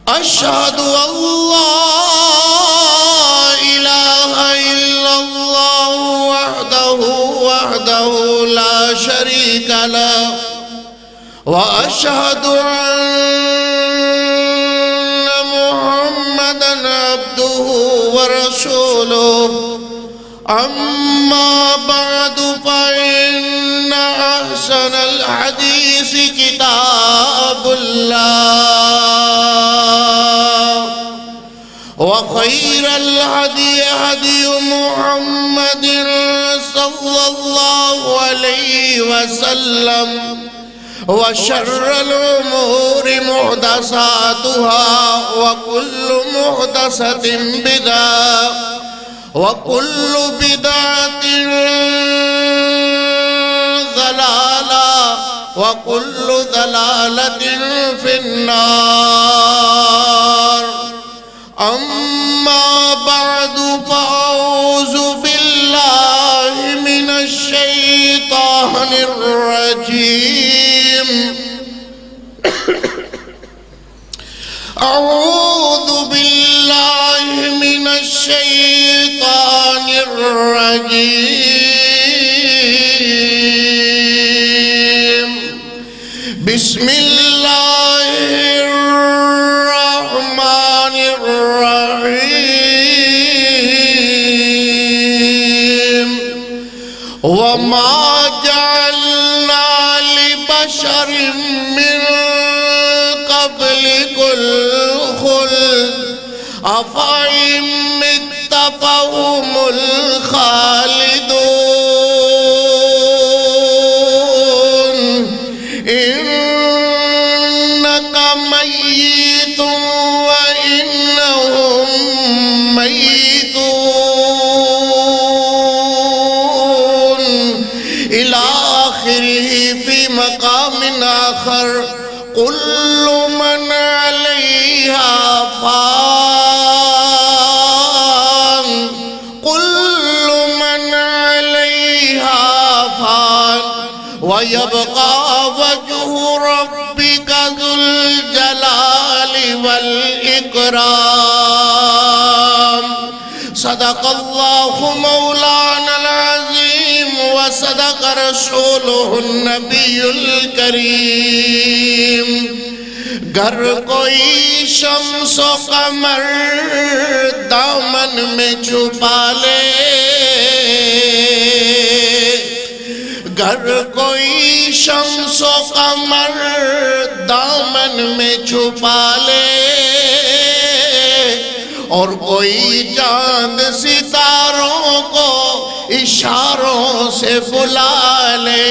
اشہد اللہ الہ الا اللہ وحدہ لا شریک لہ واشہد ان محمدا عبدہ ورسولہ اما بعد فإن احسن الحدیث کتاب اللہ وخير الهدي هدي محمد صلى الله عليه وسلم وشر الأمور محدثاتها وكل محدثة بدعة وكل بدعة ضلالة وكل ضلالة في النار أما بعد فأعوذ بالله من الشيطان الرجيم أعوذ بالله من الشيطان الرجيم بسم الله الرحمن الرحيم وما جعلنا لبشر من قبلك الخلد أفإن مت فهم الخالدون إنك ميت وإنهم ميتون إلى آخره في مقام آخر كل من عليها فان كل من عليها فان ويبقى وجه ربك ذو الجلال والإكرام صدق الله مولانا العظيم وصدق رسوله النبي الكريم گر کوئی شمس و قمر دامن میں چھپا لے گر کوئی شمس و قمر دامن میں چھپا لے اور کوئی چاند ستاروں کو اشاروں سے بلا لے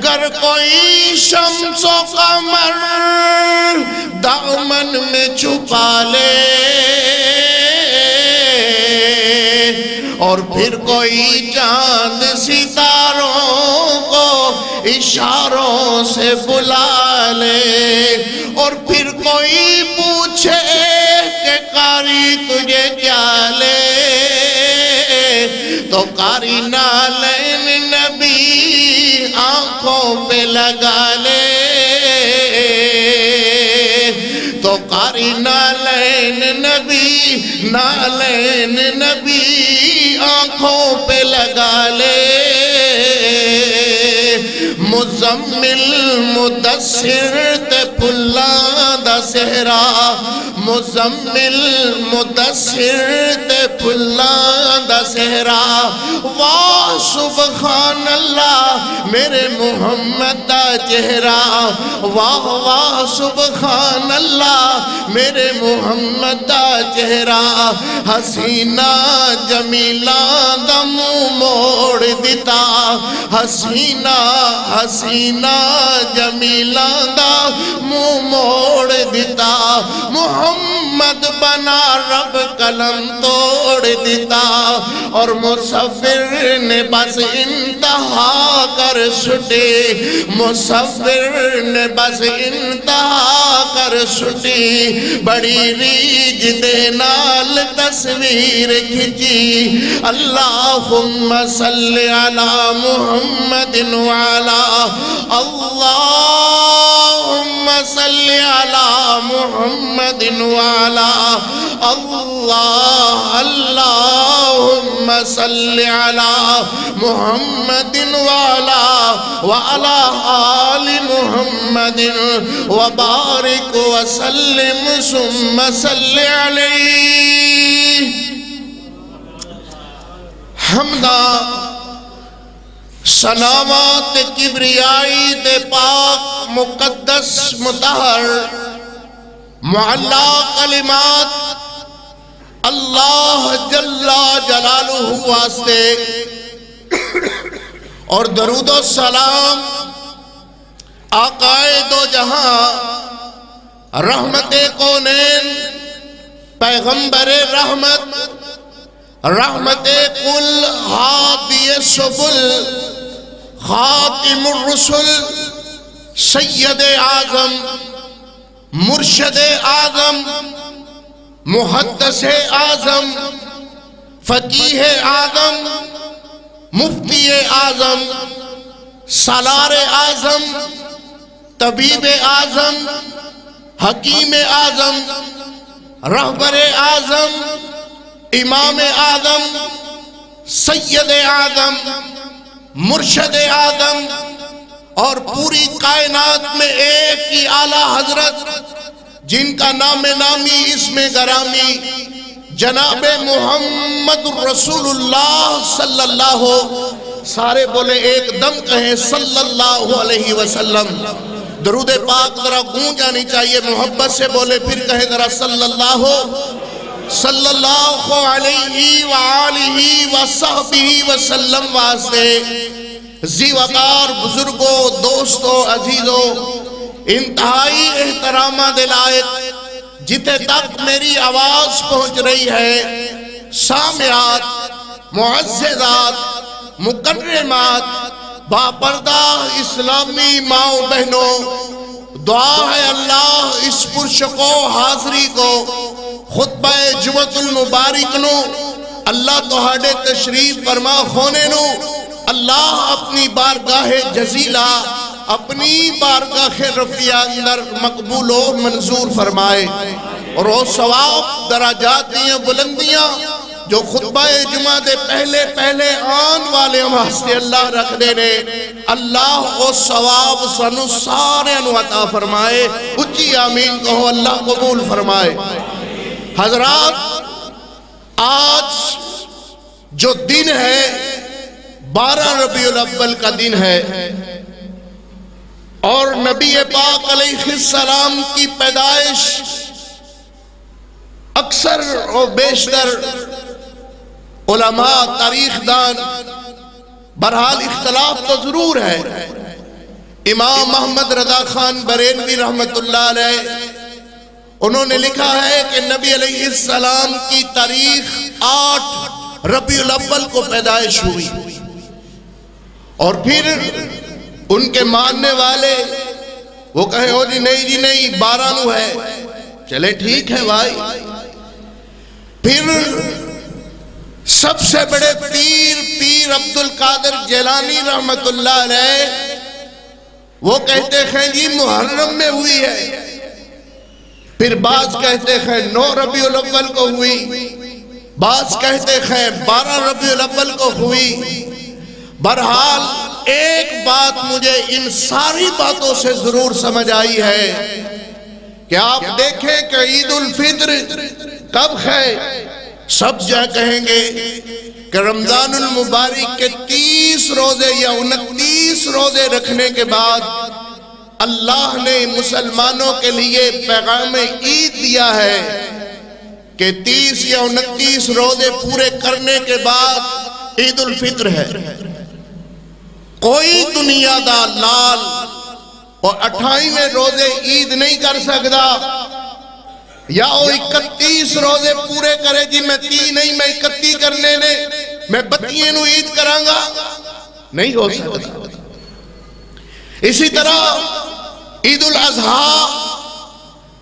گر کوئی شمس و قمر دامن میں چھپا لے اور پھر کوئی چاند ستاروں کو اشاروں سے بلا لے اور پھر کوئی پوچھے کہ قاری تجھے کیا لے تو قاری نالین نبی آنکھوں پہ لگا لے تو قاری نالین نبی آنکھوں پہ لگا لے مزمل مدثر تے پھلاں دا سہرا مزمل مدثر تے پھلاں دا سہرا واہ سبحان اللہ میرے محمد دا چہرہ واہ واہ سبحان اللہ میرے محمد دا چہرہ حسینہ جمیلہ دا منہ موڑ دیتا حسینہ جمیلہ دا منہ موڑ دیتا محمد بنا رب قلم توڑ دیتا اور مصور نے بس انتہا کر سٹے مصور نے بس انتہا کر سٹی بڑی ریج دے نال تصویر کھچی اللہم صلی علی محمد وعلا اللہم صلی علی محمد وعلى اللهم صل على محمد وعلى آل محمد وبارك وسلم ثم صل عليه حمدا سلامات کبریائی دے پاک مقدس مطہر معلا کلمات اللہ جل جلالہ واسطے اور درود و سلام آقائے دو جہاں رحمت کونین پیغمبر رحمت رحمت کل ہادی سبل خاتم الرسل سید اعظم مرشد اعظم محدث اعظم فقیہ اعظم مفتی اعظم سالار اعظم طبیب اعظم حکیم اعظم رہبر اعظم امام اعظم سید اعظم مرشد اعظم اور پوری کائنات میں ایک ہی اعلیٰ حضرت جن کا نام نامی اسم گرامی جناب محمد رسول اللہ صلی اللہ سارے بولے ایک دم کہیں صلی اللہ علیہ وسلم درود پاک ذرا گونج جانی چاہیے محبت سے بولے پھر کہیں ذرا صلی اللہ علیہ وآلہ وصحبہ وسلم واسطے ذی وقار بزرگوں دوستوں عزیزوں انتہائی احترامہ دلائق جتے تک میری آواز پہنچ رہی ہے سامعات معززات مکرمات باپردہ اسلامی ماں بہنوں دعا ہے اللہ اس پرشکو حاضری کو خطبہ جمعۃ المبارک نو اللہ توہاڑے تشریف فرما خونے نو اللہ اپنی بارگاہ جزیلہ اپنی بارگاہ رفیع اندر مقبول و منظور فرمائے اور وہ ثواب درجات دیاں بلندیاں جو خطبہ جمعہ دے پہلے آن والے واسطے اللہ رکھ دینے اللہ وہ ثواب سنو سارے انو عطا فرمائے اچھی آمین کہو اللہ قبول فرمائے حضرات آج جو دن ہے 12 ربیع الاول کا دن ہے اور نبی پاک علیہ السلام کی پیدائش اکثر و بیشتر علماء تاریخ دان برحال اختلاف تو ضرور ہے امام محمد رضا خان بریلوی رحمت اللہ علیہ انہوں نے لکھا ہے کہ نبی علیہ السلام کی تاریخ 8 ربیع الاول کو پیدائش ہوئی اور پھر ان کے ماننے والے وہ کہیں ہو جی نہیں 12 نو ہے چلے ٹھیک ہے بھائی پھر سب سے بڑے پیر عبدالقادر جیلانی رحمت اللہ علیہ وہ کہتے ہیں جی محرم میں ہوئی ہے پھر بعض کہتے ہیں 9 ربیع الاول کو ہوئی بعض کہتے ہیں 12 ربیع الاول کو ہوئی برحال ایک بات مجھے ان ساری باتوں سے ضرور سمجھ آئی ہے کہ آپ دیکھیں کہ عید الفطر کب ہے سب جا کہیں گے کہ رمضان المبارک کے 30 روزے یا 29 روزے رکھنے کے بعد اللہ نے مسلمانوں کے لیے پیغام عید دیا ہے کہ 30 یا 29 روزے پورے کرنے کے بعد عید الفطر ہے کوئی دنیا دا لال اور 28ویں روزے عید نہیں کر سکتا یا وہ 31 روزے پورے کرے جی میں 30 نہیں میں 31 کر لینے میں 32 نو عید کرانگا نہیں ہو سکتا اسی طرح عید الاضحیٰ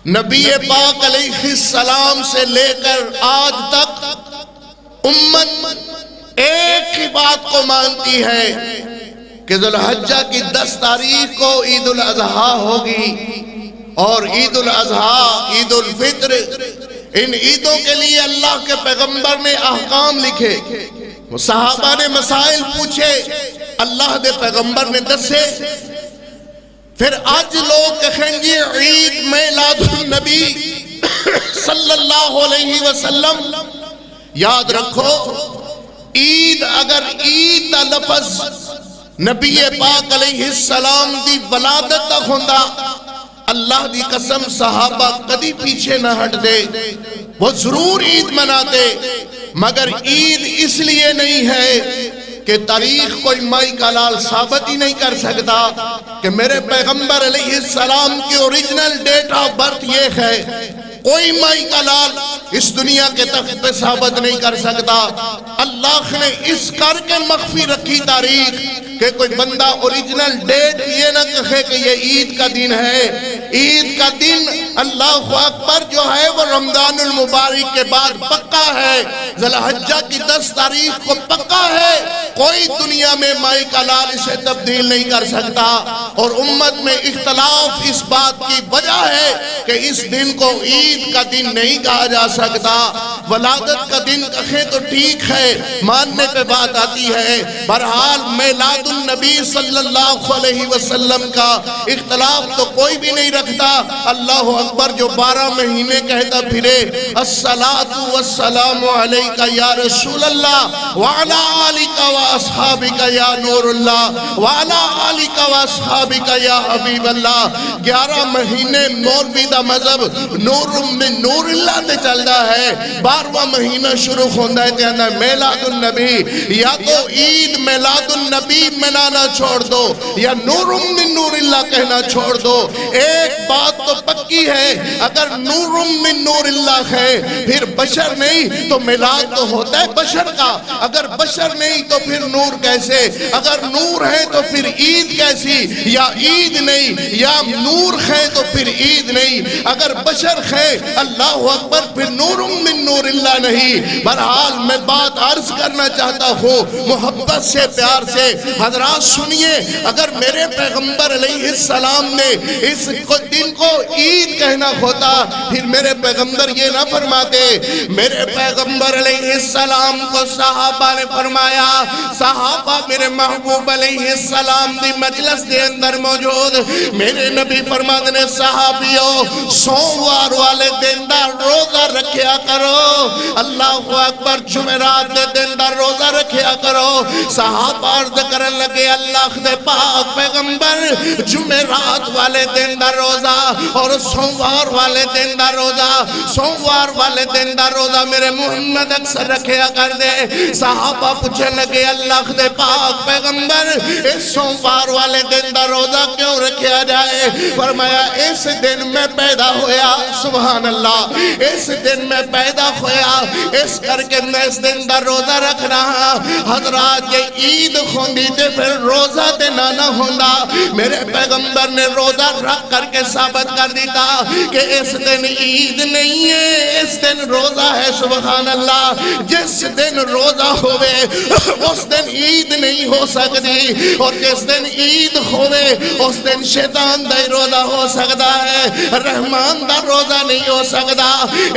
نبی پاک علیہ السلام سے لے کر آج تک امت ایک ہی بات کو مانتی ہے کہ ذوالحجہ کی 10 تاریخ کو عید الاضحیٰ ہوگی اور عید الاضحیٰ، عید الفطر، ان عیدوں کے لیے اللہ کے پیغمبر نے احکام لکھے. صحابہ نے مسائل پوچھے، اللہ دے پیغمبر نے دسے. پھر آج لوگ کہیں گے عید میلاد النبی صلی اللہ علیہ وسلم. یاد رکھو، عید اگر عید دا لفظ نبی پاک علیہ السلام دی ولادت تک ہوندا، اللہ دی قسم صحابہ کدی پیچھے نہ ہٹ دے، وہ ضرور عید مناتے. مگر عید اس لیے نہیں ہے کہ تاریخ کوئی مائی کا لال ثابت ہی نہیں کر سکتا کہ میرے پیغمبر علیہ السلام کی اوریجنل ڈیٹ آف برتھ یہ ہے. کوئی مائی کا لال اس دنیا کے تخت پہ ثابت نہیں کر سکتا. اللہ نے اس کر کے مخفی رکھی تاریخ کہ کوئی بندہ اوریجنل ڈیٹ یہ نہ کہے کہ یہ عید کا دن ہے. عید کا دن اللہ اکبر جو ہے وہ رمضان المبارک کے بعد پکا ہے، ذی الحجہ کی 10 تاریخ کو پکا ہے. کوئی دنیا میں مائی کا لال اسے تبدیل نہیں کر سکتا. اور امت میں اختلاف اس بات کی وجہ ہے کہ اس دن کو عید کا دن نہیں کہا جا سکتا. ولادت کا دن کہیں تو ٹھیک ہے، ماننے پہ بات آتی ہے. بہرحال میلاد النبی صلی اللہ علیہ وسلم کا اختلاف تو کوئی بھی نہیں رکھتا. اللہ اکبر جو 12 مہینے کہتا پھرے الصلاۃ والسلام علیکہ یا رسول اللہ وعلا آلکہ واصحابکہ یا نور اللہ وعلا آلکہ واصحابکہ یا حبیب اللہ. 11 مہینے مولوی دا مذہب نور من نور اللہ تے چلدا ہے. 12واں مہینہ شروع ہوندہ ہے تیانا میلاد النبی. یا تو عید میلاد النبی منانا چھوڑ دو یا نور من نور اللہ کہنا چھوڑ دو. ایک بات تو پکی ہے، اگر نور من نور اللہ ہے پھر بشر نہیں تو میلاد تو ہوتا ہے بشر کا. اگر بشر نہیں تو پھر نور کیسے؟ اگر نور ہے تو پھر عید کیسی؟ یا عید نہیں یا نور ہے تو پھر عید نہیں. اگر بشر ہے اللہ اکبر پھر نور من نور اللہ نہیں. بہرحال میں بات عرض کرنا چاہتا ہوں محبت سے پیار سے. حضرات سنیے، اگر میرے پیغمبر علیہ السلام نے اس دن کو عید کہنا ہوتا پھر میرے پیغمبر یہ نہ فرماتے. میرے پیغمبر علیہ السلام کو صحابہ نے فرمایا، صحابہ میرے محبوب علیہ السلام دی مجلس دے اندر موجود. میرے نبی فرماتے نے صحابیوں سوموار والے دن دا روزہ رکھیا کرو. اللہ اکبر جمعرات دے دن دا روزہ رکھیا کرو. صحابہ عرض کرن لگے اللہ دے پاک پیغمبر جمعرات والے دن دا روزہ اور سوموار والے دن دا روزہ، سوموار والے دن دا روزہ میرے محمد اکثر رکھیا کر دے. صحابہ پوچھنے لگے اللہ دے پاک پیغمبر اس سوموار والے دن دا روزہ کیوں رکھیا جائے؟ فرمایا اس دن میں پیدا ہویا. سبحان اللہ، اس دن میں پیدا ہویا اس کر کے میں اس دن دا روزہ رکھ رہا. حضرات یہ عید ہوندی تے پھر روزہ تے نانا ہوندہ. میرے پیغمبر نے روزہ رکھ کر کے ثابت کر دیتا کہ اس دن عید نہیں ہے، اس دن روزہ ہے. سبحان اللہ، جس دن روزہ ہوئے اس دن عید نہیں ہو سکتی، اور جس دن عید ہوئے اس دن شیطان دا روزہ ہو سکتا ہے، رحمان دا روزہ نہیں ہو سکتا.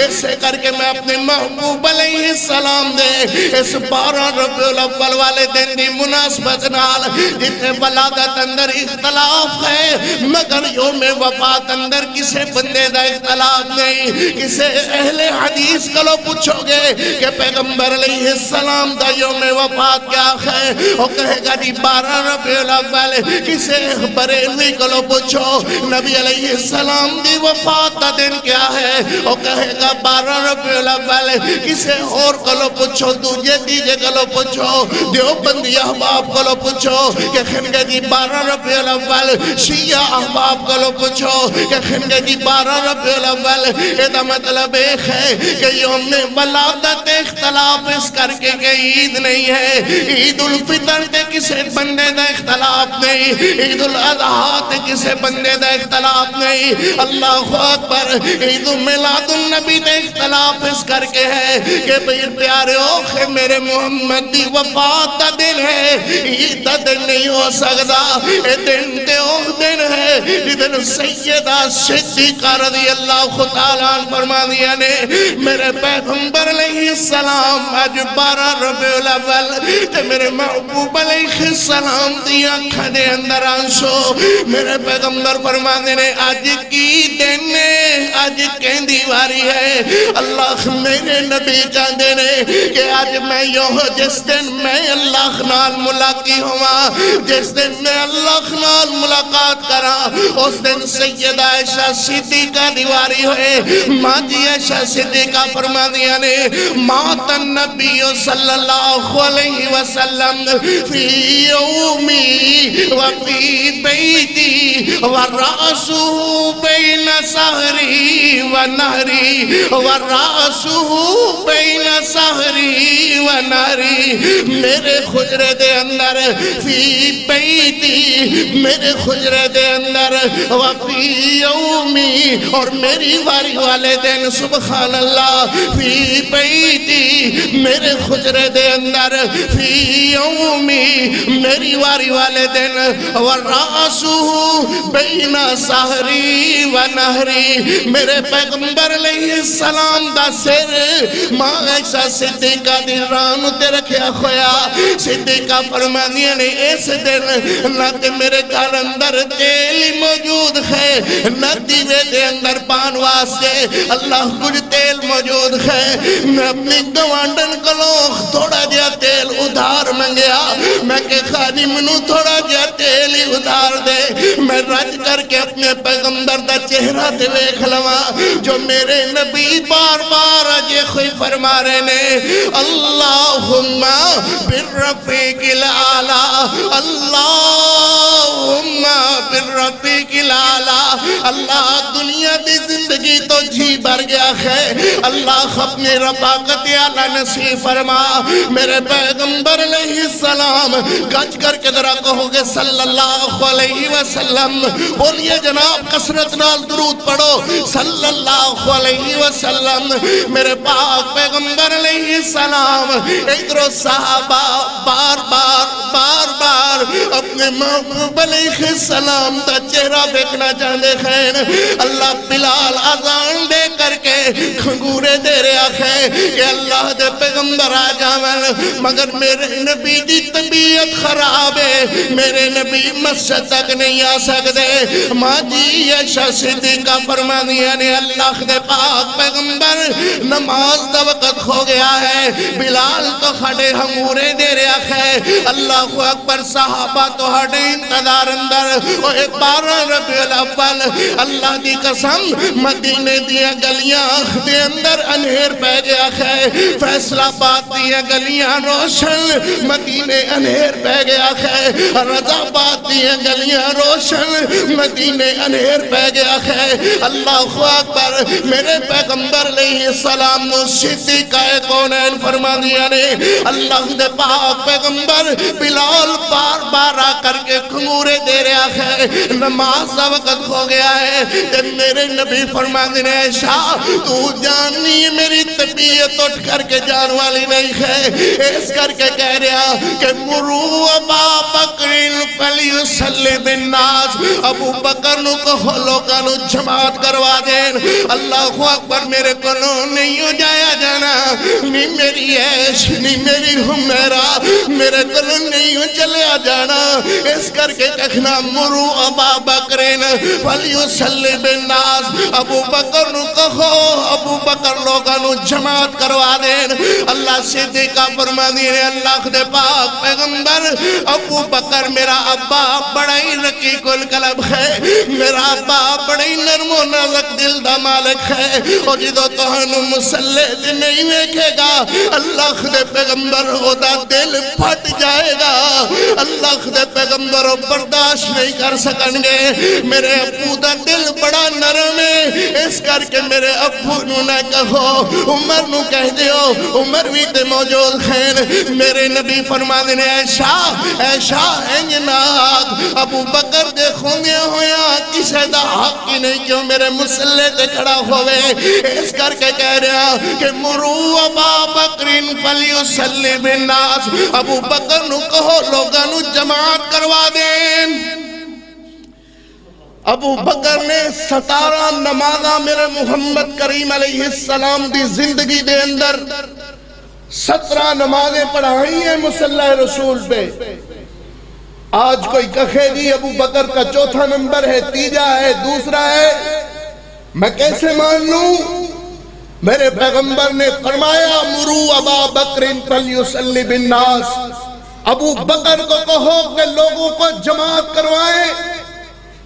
اس سے کر کے میں اپنے محبوب علیہ السلام دے اس 12 ربیع الاول والے دن دی مناسبت نال جتنے ولادت اندر اختلاف ہے مگر یوم وفات اندر کسے بندے دا اختلاف نہیں. کسے اہل حدیث کلو پوچھو گے کہ پیغمبر علیہ السلام دا یوم وفات کیا ہے، وہ کہے گا جی 12 ربیع الاول. کسے بریلوی کلو پوچھو نبی علیہ السلام دی وفات دا دن کیا ہے، وہ کہے گا 12 ربیع الاول. کسے اور کلو پوچھو، دوجے تیجے کلو پوچھو، دیوبندی احباب کلو پوچھو کہ خنگے جی 12 ربیع الاول. شیعہ احباب کلو پوچھو کہ خنگے جی 12 ربیع الاول. ایدہ مطلب ایک ہے کہ یوم ولادت اختلاف اس کر کے کہ عید نہیں ہے. عید الفطر تے کسے بندے دا اختلاف نہیں، عید الاضحیٰ تے کسے بندے دا اختلاف نہیں. اللہ اللہ اکبر عید میلاد النبی دے اختلاف اس کر کے ہے کہ بھئی پیارے اوکھے میرے محمد دی وفات دا دن ہے عید دا دن نہیں ہو سکتا اے دن تے اوہ دن ہے جدن سیدہ صدیقہ رضی اللہ تعالیٰ فرما دیا نے میرے پیغمبر علیہ السلام آج 12 ربیع الاول تے میرے محبوب علیہ السلام دیا کھنے اندر آنسو میرے پیغمبر فرما دینے آج کی دن نے آج کہندی واری ہے اللہ میرے نبی چاندے نے کہ آج میں یوں جس دن میں اللہ نال ملاقی ہوا جس دن میں اللہ نال ملاقات کرا اس دن سیدہ عائشہ صدیقہ دیواری ہوئے ماں جی عائشہ صدیقہ فرما دیا نے مات النبی صلی اللہ علیہ وسلم فی یومی وفی بیتی ورأسو بین سہری ونہری ورأسو بین سہری ونہری میرے خجرے دے اندر فی بیتی میرے خجرے دے اندر وفی یومی اور میری واری والے دن سبحان اللہ فی بیتی میرے خجرے دے اندر فی یومی میری واری والے دن ورأسو بین سہری ونہری میرے پیغمبر علیہ السلام دا سر ماں عائشہ صدیقہ دی ران تے رکھیا خویا صدیقہ فرما دیا نے اس دن نہ تے میرے گھر اندر تیل موجود ہے نہ دیوے دے اندر پان واسطے اللہ کچھ تیل موجود ہے میں اپنی گوانڈن کلوخ تھوڑا جیا تیل ادھار منگیا میں کہ خادم نو تھوڑا جیا تیل ہی ادھار دے میں رج کر کے اپنے پیغمبر دا چہرہ دے ویکھ لوا جو میرے نبی بار بار اجے خوئی فرما رہے نے اللہم بالرفیق العالی اللہم بالرفیق العالی اللہ دنیا دی زندگی تو جی بھر گیا ہے اللہ اپنی رفاقت اعلی نصیب فرما میرے پیغمبر علیہ السلام گج کر کے ذرا کہو گے صلی اللہ علیہ وسلم بولیے جناب کثرت نال درود پڑھو صلی اللہ علیہ وسلم میرے پاک پیغمبر علیہ السلام ادھر صحابہ بار بار اپنے محبوب علیہ السلام تا چہرہ دیکھنا چاہتے ہیں اللہ بلال اذان دے کر کے کھنگورے دے رہا ہے کہ اللہ دے پیغمبر آ جاون مگر میرے نبی دی طبیعت خراب ہے میرے نبی مسجد تک نہیں آ سکتے ماں جی عائشہ صدیقہ فرما دیا نے اللہ دے پاک پیغمبر نماز دا وقت ہو گیا ہے بلال تو کھڑے ہمورے دے رہا ہے اللہ اکبر صحابہ تو ہڑے انتظار اندر اوہ 12 ربیع الاول اللہ دی قسم مدینے دیا گلیاں دے اندر انہیر پہ گیا ہے فیصلہ آباد دیا گلیاں روشن مدینے انہیر پہ گیا ہے رضا آباد دیا گلیاں روشن مدینے انہیر پہ گیا ہے اللہ اکبر میرے پیغمبر علیہ السلام نو صدیقہ کونین فرما دیا نے اللہ دے پاک پیغمبر بلال بار بار آ کر کے کھنگورے دے رہا ہے نماز دا وقت ہو گیا ہے تے میرے نبی فرما دینے عائشہ تو جانی میری طبیعت اٹھ کر کے جان والی نہیں ہے اس کر کے کہہ رہا کہ مرو ابا بکر فلیسلی بالناس ابو بکر نو کہو لوگاں نو جماعت کروا دین اللہ اکبر میرے کلوں نہیں ہو جایا جانا نہیں میری عیش نہیں میری ہمیرا میرے کلوں نہیں ہو چلیا جانا اس کر کے کہنا مرو ابا بکرین فلیسلی بالناس ابو بکر نو کہو ابو بکر لوگاں نو جماعت کروا دین اللہ صدیقہ فرما دینے اللہ دے پاک پیغمبر ابو بکر میرا ابا بڑا ہی رقیق القلب ہے میرا ابا بڑا ہی نرم و نازک دل دا مالک ہے اور جدو توہنو مسلح دے نہیں ویکھے گا اللہ دے پیغمبر ہو دا دل پھٹ جائے گا اللہ دے پیغمبر برداشت نہیں کر سکن گے میرے ابو دا دل بڑا نرم ہے اس کر کے میرے ابو نو نہ کہو عمر نو کہہ دیو عمر بھی تے موجود ہیں میرے نبی فرما دینے ایشا انجنات ابو بکر دے خوندے ہویا کسے دا حق کی نہیں کیوں میرے مسلح تے کھڑا ہوئے اس کر کے کہہ رہا کہ مرو ابا بکرین فلیسلی بالناس ابو بکر نو کہو لوگاں نو جماعت کروا دیں ابو بکر نے 17 نمازاں میرے محمد کریم علیہ السلام دی زندگی دے اندر 17 نمازیں پڑھائی ہیں مصلی رسول پہ آج کوئی کہے جی ابو بکر کا چوتھا نمبر ہے تیجا ہے دوسرا ہے میں کیسے مان لوں میرے پیغمبر نے فرمایا مرو ابا بکر فلیسلی بالناس ابو بکر کو کہو کہ لوگوں کو جماعت کروائیں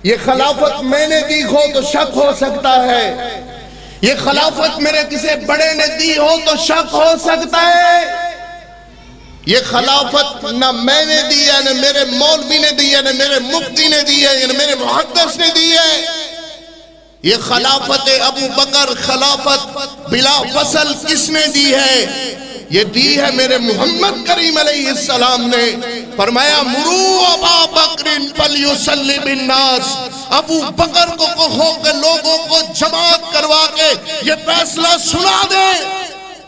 یہ خلافت میں نے دی ہو تو شک ہو سکتا ہے یہ خلافت میرے کسی بڑے نے دی ہو تو شک ہو سکتا ہے یہ خلافت نہ میں نے دی ہے نہ میرے مولوی نے دی ہے نہ میرے مفتی نے دی ہے نہ میرے محدث نے دی ہے یہ خلافت ابو بکر خلافت بلا فصل کس نے دی ہے یہ دی ہے میرے محمد کریم علیہ السلام نے فرمایا مرو ابا بکر فلیسلی بالناس ابو بکر کو کہو کہ لوگوں کو جماعت کروا کے یہ فیصلہ سنا دے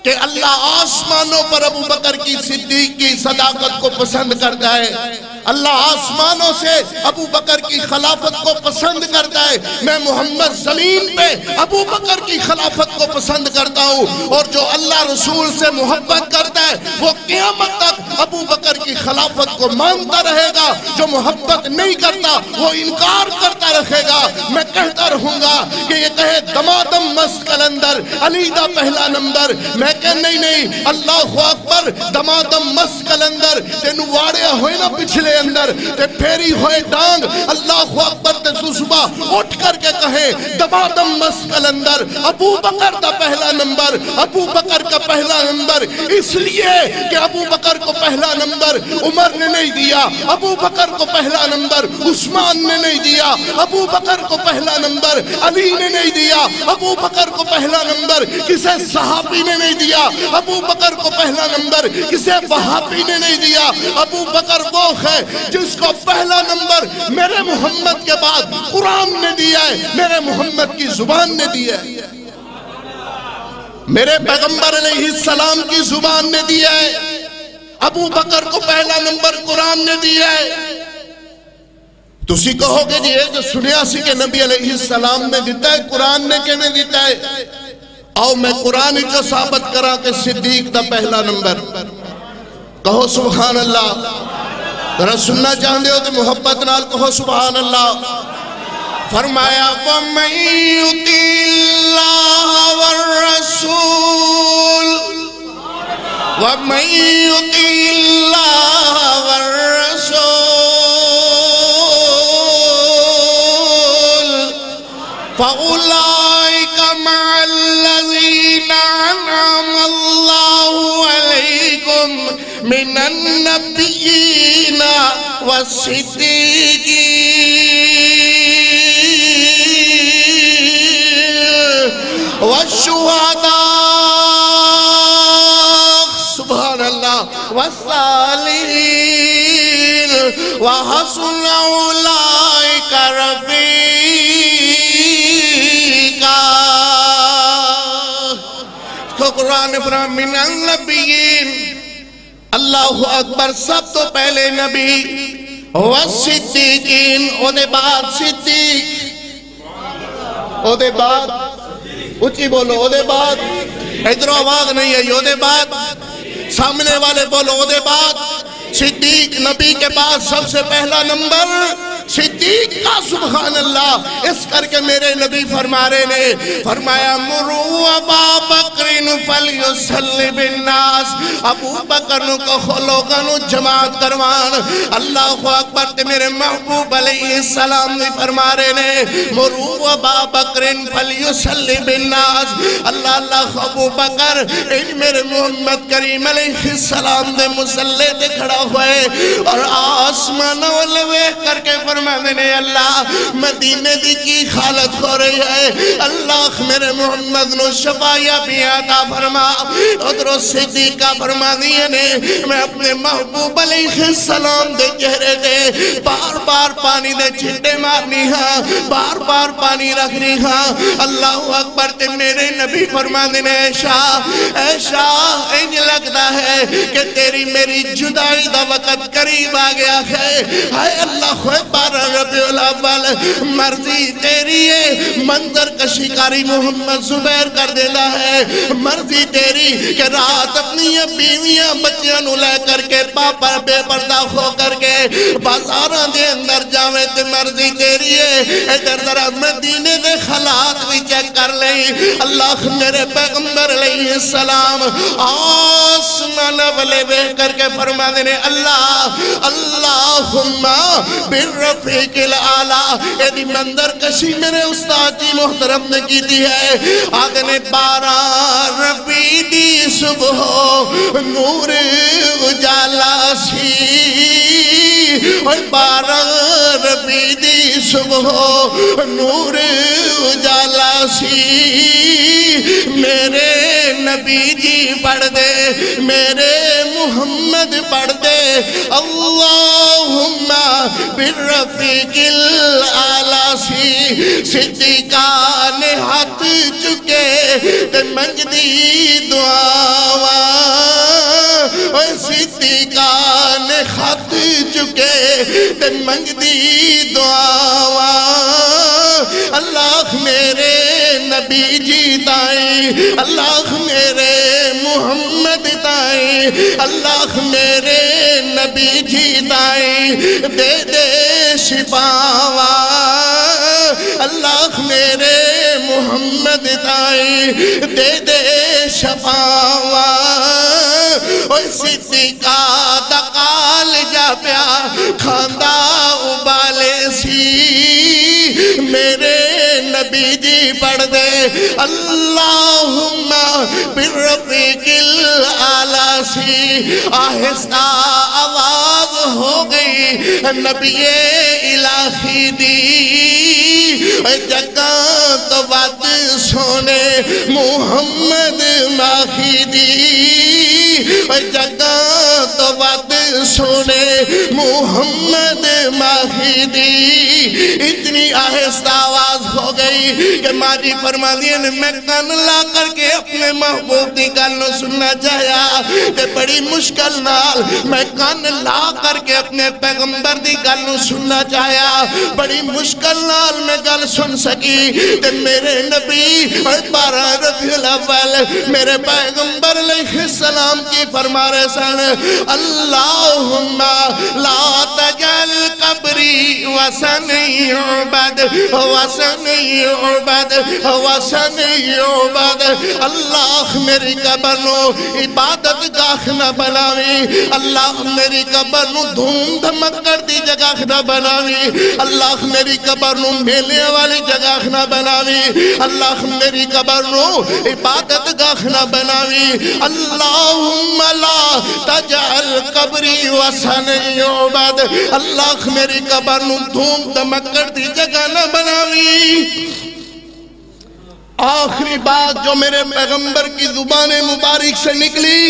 کہ اللہ آسمانوں پر ابو بکر کی صدیق کی صداقت کو پسند کرتا ہے اللہ آسمانوں سے ابو بکر کی خلافت کو پسند کرتا ہے میں محمد زمین پہ ابو بکر کی خلافت کو پسند کرتا ہوں اور جو اللہ رسول سے محبت کرتا ہے وہ قیامت تک ابو بکر کی خلافت کو مانتا رہے گا جو محبت نہیں کرتا وہ انکار کرتا رہے گا میں کہتا رہوں گا کہ یہ کہے دمادم مست کلندر علی دا پہلا نمبر میں کہ نہیں اللہ اکبر دمادم مست کلندر تینو واڑیا ہوئے نا پچھلے اندر تے پھیری ہوئے ڈانگ اللہ اکبر تے صبح اٹھ کر کے کہے دمادم مست کلندر ابو بکر دا پہلا نمبر ابو بکر کا پہلا نمبر اس لیے کہ ابو بکر کو پہلا نمبر عمر نے نہیں دیا ابو بکر کو پہلا نمبر عثمان نے نہیں دیا ابو بکر کو پہلا نمبر علی نے نہیں دیا ابو بکر کو پہلا نمبر کسے صحابی نے نہیں دیا ابو بکر کو پہلا نمبر کسے وہابی نے نہیں دیا ابو بکر وہ ہے جس کو پہلا نمبر میرے محمد کے بعد قرآن نے دیا ہے میرے محمد کی زبان نے دیا ہے میرے پیغمبر علیہ السلام کی زبان نے دیا ہے ابو بکر کو پہلا نمبر قرآن نے دیا ہے تسی کہو گے جی جو سنیا سی کہ نبی علیہ السلام نے دیتا ہے قرآن نے کہنے دیتا ہے آؤ میں قرآن جو ثابت کرا کہ صدیق دا پہلا نمبر کہو سبحان اللہ ذرا سننا چاہتے ہو تو محبت نال کہو سبحان اللہ فرمایا وَمَن يُطِعِ اللَّهَ وَالرَّسُولَ وَمَن يُطِعِ اللَّهَ وَالرَّسُولَ فَأُولَئِكَ مَعَ الَّذِينَ أَنْعَمَ اللَّهُ عَلَيْهِمْ مِنَ النَّبِيِّينَ وَالصِّدِّيقِينَ وَالشُّهَدَاءِ سبحان اللہ وَالصَّالِحِينَ وَحَسُنَ أُولَئِكَ رَفِيقًا قرآن فرمان من النبیین اللہ اکبر سب تو پہلے نبی والصدیقین او دے بعد صدیق او دے بعد اچھی بولو او دے بعد ادھر آواز نہیں ہے او دے بعد سامنے والے بولو او دے بعد صدیق نبی کے بعد سب سے پہلا نمبر صدیق کا سبحان اللہ اس کر کے میرے نبی فرما رہے نے فرمایا مرو ابا بکر فلیسلی بالناس ابو بکر کو لوگوں جماعت کروان اللہ اکبر تے میرے محبوب علیہ السلام نے فرما رہے نے مرو ابا بکر فلیسلی بالناس اللہ اللہ ابو بکر ان میرے محمد کریم علیہ السلام دے مسلح دے کھڑا ہوئے اور آسمان والے کر کے فرما فرما دینے اللہ مدینے دی کی خالت ہو رہی ہے اللہ میرے محمد نو شفایا بھی عطا فرما ادھر صدیقہ فرما دیئے نے میں اپنے محبوب علیہ السلام دے چہرے دے بار بار پانی دے چھٹے مارنی ہاں بار بار پانی رکھنی ہاں اللہ اکبر تے میرے نبی فرما دینے ایشا انج لگتا ہے کہ تیری میری جدائی دا وقت قریب آگیا ہے ہائے اللہ خوئے 12 ربیع الاول مرضی تیری ہے منظر کا شکاری محمد زبیر کر دینا ہے مرضی تیری کہ رات اپنی بیویاں بچیاں نو لے کر کے پاپا بے پردہ ہو کر کے بازاران دے اندر جاوے تے مرضی تیری ہے ادھر ذرا مدینے دے خلات بھی چیک کر لیں اللہ میرے پیغمبر علیہ السلام آسمان والے بے کر کے فرما دینے اللہ اللہم بالرفیق العالی ایدی مندر کشی میرے استاد جی محترم نے کی دی ہے آگنے 12 ربی دی صبح نور اجالا سی اور 12 ربی دی صبح نور اجالا سی میرے نبی جی پڑھ دے میرے محمد پڑھ دے اللہم بالرفیق الاعلی سی صدیقان ہاتھ چکے تے منگدی دعاواں اور صدیقان خط چکے تے منگدی دعاواں اللہ میرے نبی جی تائیں اللہ میرے محمد تائیں اللہ میرے نبی جی تائیں دے دے شفاواں اللہ میرے محمد تائیں دے دے شفاواں اور صدیقہ دقال جا پیا کھاندہ ابالے سی میرے نبی جی پڑھ دے اللہم بالرفیق الاعلی سی آہستہ آواز ہو گئی نبی الہی دی جگہ تو بات سونے محمد ماہی دی جگہ تو بات سونے محمد ماہی دی اتنی آہستہ آواز ہو گئی کہ ماجی فرما دیئے میں کان لا کر کے اپنے محبوب دی گل سننا چاہیا کہ بڑی مشکل نال میں کان لا کر کے اپنے پیغمبر دی گل سننا چاہیا بڑی مشکل نال میں گل سن سکی کہ میرے نبی 12 ربیع الاول میرے پیغمبر علیہ السلام کی فرما رہے سن اللہم لا تجعل قبری وسن یعبد وسن یعبد وسن یعبد اللہ میری قبر نو عبادت گاہ نہ بناوی اللہ میری قبر نو دھوم دھمک کر دی جگہ نہ بناوی اللہ میری قبر نو میلے والی جگہ نہ بناوی اللہ میری قبر نو عبادت گاہ نہ بناوی اللہم لا تجعل قبری وسن یعبد اللہ میری قبر نو دھوم دھمک کر دی جگہ نہ بناوی آخری بات جو میرے پیغمبر کی زبان مبارک سے نکلی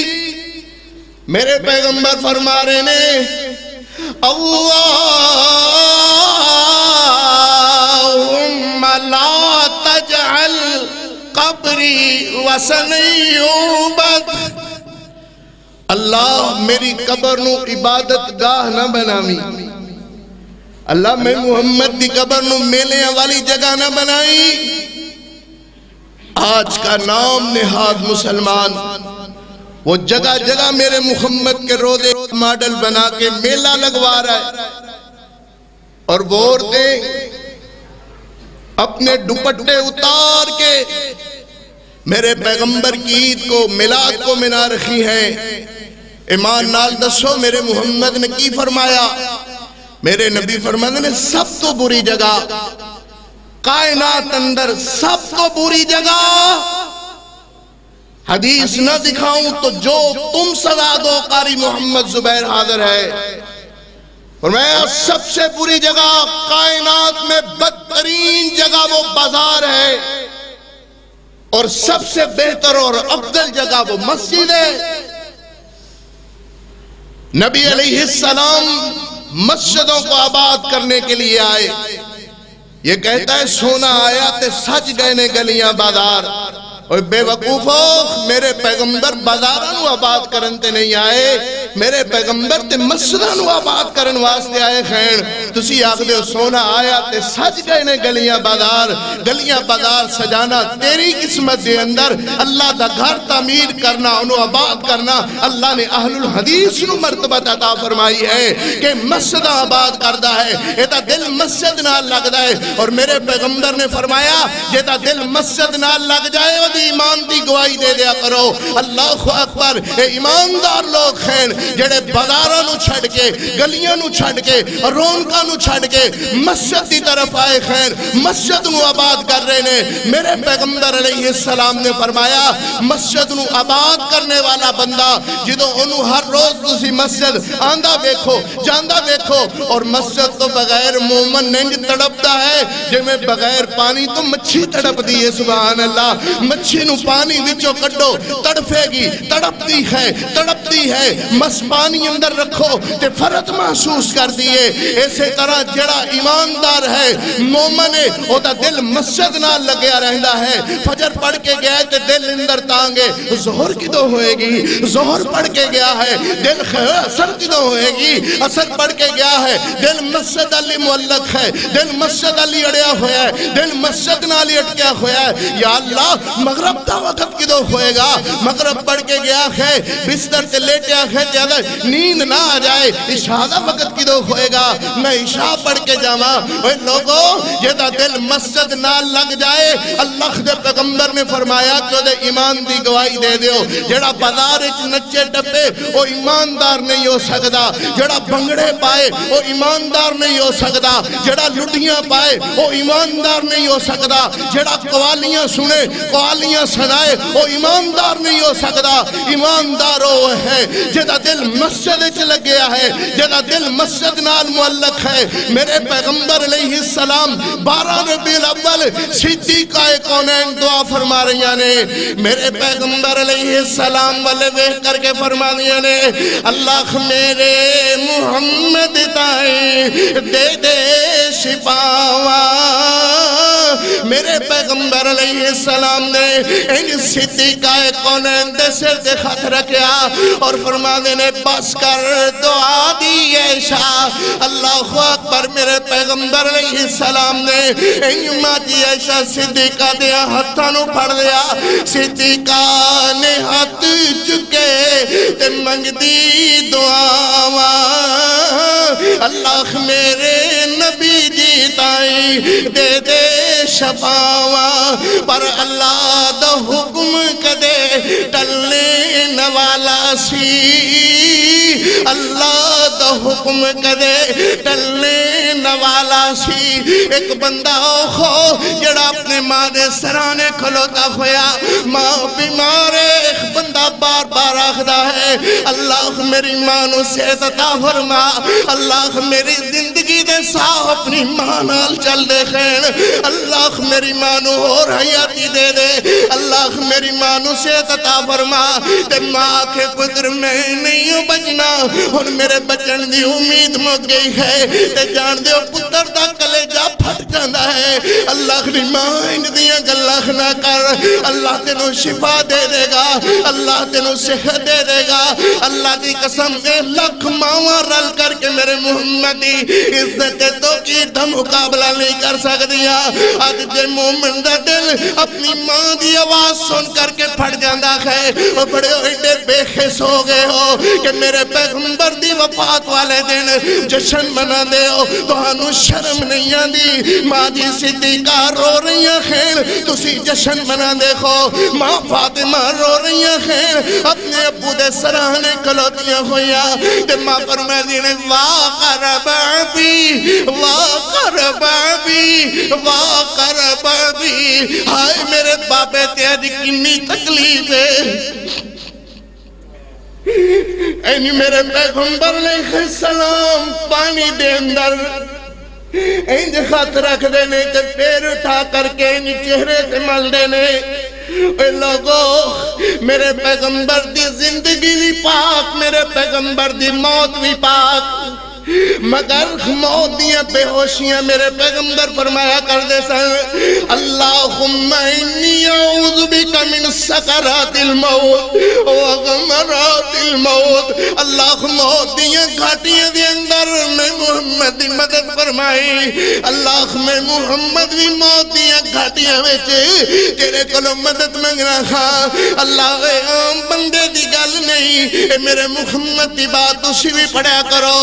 میرے پیغمبر فرما رہے نے اللہم لا تجعل قبری وسن یعبد اللہ میری قبر نو عبادت گاہ نہ بناوی اللہ میں محمد دی قبر نو میلے والی جگہ نہ بنائی آج کا نام نہاد مسلمان وہ جگہ جگہ میرے محمد کے روضے ماڈل بنا کے میلہ لگوا رہا ہے اور وہ عورتیں اپنے دوپٹے اتار کے میرے پیغمبر کی عید کو میلاد کو منا رکھی ہیں ایمان نال دسو میرے محمد نے کی فرمایا میرے نبی فرمانے نے سب تو بری جگہ کائنات اندر سب تو بری جگہ حدیث نہ دکھاؤں تو جو تم سزا دو قاری محمد زبیر حاضر ہے فرمایا سب سے بری جگہ کائنات میں بدترین جگہ وہ بازار ہے اور سب سے بہتر اور افضل جگہ وہ مسجد ہے۔ نبی علیہ السلام مسجدوں کو آباد کرنے کے لیے آئے۔ یہ کہتا ہے سونا آیا تے سج گئے نے گلیاں بازار۔ اور بے وقوفو میرے پیغمبر بازاروں آباد کرنتے نہیں آئے، میرے پیغمبر تے مسجدوں آباد کرن واسطے آئے خین۔ تسی آکھ دے سونا آیا تے سج گئے نے گلیاں بازار سجانا تیری قسمت دے اندر۔ اللہ دا گھر تعمیر کرنا، انہوں آباد کرنا، اللہ نے اہل الحدیث نو مرتبہ عطا فرمائی ہے کہ مسجد آباد کردہ ہے، ایتا دل مسجد نہ لگ جائے۔ اور میرے پیغمبر نے فرمایا جیتا دل مسجد نہ لگ جائے ایمان دی گواہی دے دیا کرو۔ اللہ اکبر، اے ایماندار لوگ خین جڑے بازاراں نو چھڑ کے، گلیاں نو چھڑ کے، رونقاں نو چھڑ کے مسجد دی طرف آئے خین، مسجد نو آباد کر رہے نے۔ میرے پیغمبر علیہ السلام نے فرمایا مسجد نو آباد کرنے والا بندہ جدو انہوں ہر روز تسی مسجد آندہ دیکھو جاندہ دیکھو، اور مسجد تو بغیر مومن ننج تڑپتا ہے جے میں بغیر پانی تو مچھی تڑپ دیئے۔ سبحان اللہ، مچھی نو پانی وچو کڈو تڑپے گی، تڑپتی ہے، مس پانی اندر رکھو تے فرد محسوس کر دیئے۔ ایسے طرح جڑا ایماندار ہے، مومن ہے، او تا دل مسجد نہ لگیا رہندا ہے۔ فجر پڑھ کے گیا تے دل اندر تانگے ظہر کی دو ہوئے گی، ظہر پڑھ کے گیا ہے دل اثر کی دو ہوئے گی، اثر پڑھ کے گیا ہے دل مسجد علی معلق ہے، دل مسجد علی اڑیا ہویا ہے، دل مسجد نہ علی اٹکیا ہویا ہے۔ یا اللہ مغرب دا وقت کی دو ہوئے گا، مغرب پڑھ کے گیا ہے بستر تے لیٹیا ہے تے نیند نہ آ جائے، عشاء دا وقت کی دو ہوئے گا میں عشاء پڑھ کے جاما۔ اے لوگوں جیدہ دل مسجد نہ لگ جائے، اللہ دے پیغمبر نے فرمایا کہ دے ایمان دی گواہی دے دیو۔ جڑا بازار اچ نچے ٹپے وہ ایماندار نہیں ہو سکتا، جڑا بنگڑے پائے وہ ایماندار نہیں ہو سکتا، جڑا لڑیاں پائے وہ ایماندار نہیں ہو سکتا، جڑا قوالیاں سنے قوالیاں سنائے وہ ایماندار نہیں ہو سکتا۔ ایماندار وہ ہے جدہ دل مسجد اچ لگیا ہے، جدہ دل مسجد نال معلق ہے۔ میرے پیغمبر علیہ السلام 12 ربیع الاول صدیقہ کونین دعا فرما رہی نے۔ میرے پیغمبر علیہ السلام والے ویکھ کر کے فرما دیا نے اللہ میرے محمد تائیں دے دے شفاوا۔ میرے پیغمبر علیہ السلام نے ان صدیقہ کونین دے سر دے خط رکھیا اور فرما دینے بس کر دعا دی عائشہ۔ اللہ اکبر، میرے پیغمبر علیہ السلام نے ان ماتی عائشہ صدیقہ دیا ہتھانو پڑھ دیا۔ صدیقہ نے ہاتھ چکے تے منگ دی دعاواں۔ اللہ میرے نبی جی تائیں دے دے شفاواں، پر اللہ دا حکم کدے ٹلنے نوالا سی، اللہ دا حکم کدے ٹلنے نوالا سی۔ ایک بندہ ہو جڑا اپنے ماں دے سرانے کھلوتا ہویا، ماں بیمارے، ایک بندہ بار بار آخدا ہے اللہ میری ماں نو صحت عطا فرما، اللہ میری زندگی دے ساہ اپنی ماں نال چل دے خین، اللہ میری ماں نو اور حیاتی دے دے، اللہ میری ماں نو صحت عطا فرما۔ تے ماں کے پتر میں نہیں ہوں بچنا، ہن میرے بچن دی امید مک گئی ہے، تے جان دیو پتر دا کلیجہ پھٹ جاندہ ہے۔ اللہ دی ماں ان دیاں گلہ نہ کر، اللہ تینوں شفا دے دے گا، اللہ تینوں صحت دے دے گا۔ اللہ دی قسم اے لکھ ماں رل کر کے میرے محمد دی عزت تو کی دا مقابلہ نہیں کر سکتیاں۔ آج جے مومن دا دل اپنی ماں دی آواز سن کر کے پھٹ جاندہ ہے، وہ بڑے ہوئے بے خیس ہو گئے ہو کہ میرے پیغمبر دی وفات والے دن جشن منا دے ہو، تو ہنو شرم نہیں آندی۔ ماں جی صدیقہ رو رہی ہیں خیر، تسی جشن منا دیکھو۔ ماں فاطمہ رو رہی ہیں خیر، اپنے ابو دے سرانے کلوتیاں ہویا، تے ماں فرمائے دینے واقر بابی واقر بابی واقر بابی، ہائے میرے بابے تیاری کنی تکلیف ہے۔ اینی میرے پیغمبر علیہ السلام پانی دے اندر اینج خط رکھ دینے تے پیر اٹھا کر کے اینی چہرے سے مل دینے. اے لوگو میرے پیغمبر دی زندگی بھی پاک، میرے پیغمبر دی موت بھی پاک، مگر موت دیاں بے ہوشیاں میرے پیغمبر فرمایا کر دے سن اللہم انی اعوذ بک من سکرات الموت وغمرات الموت. اللہ موت دیاں گھاٹیاں دے اندر میں محمد دی مدد فرمائی. اللہ میں محمد بھی موت دیاں گھاٹیاں ویچے تیرے کلو مدد منگنا خواہ. اللہ عام بندے دی گل نہیں، اے میرے محمد دی بات اسی بھی پڑھا کرو.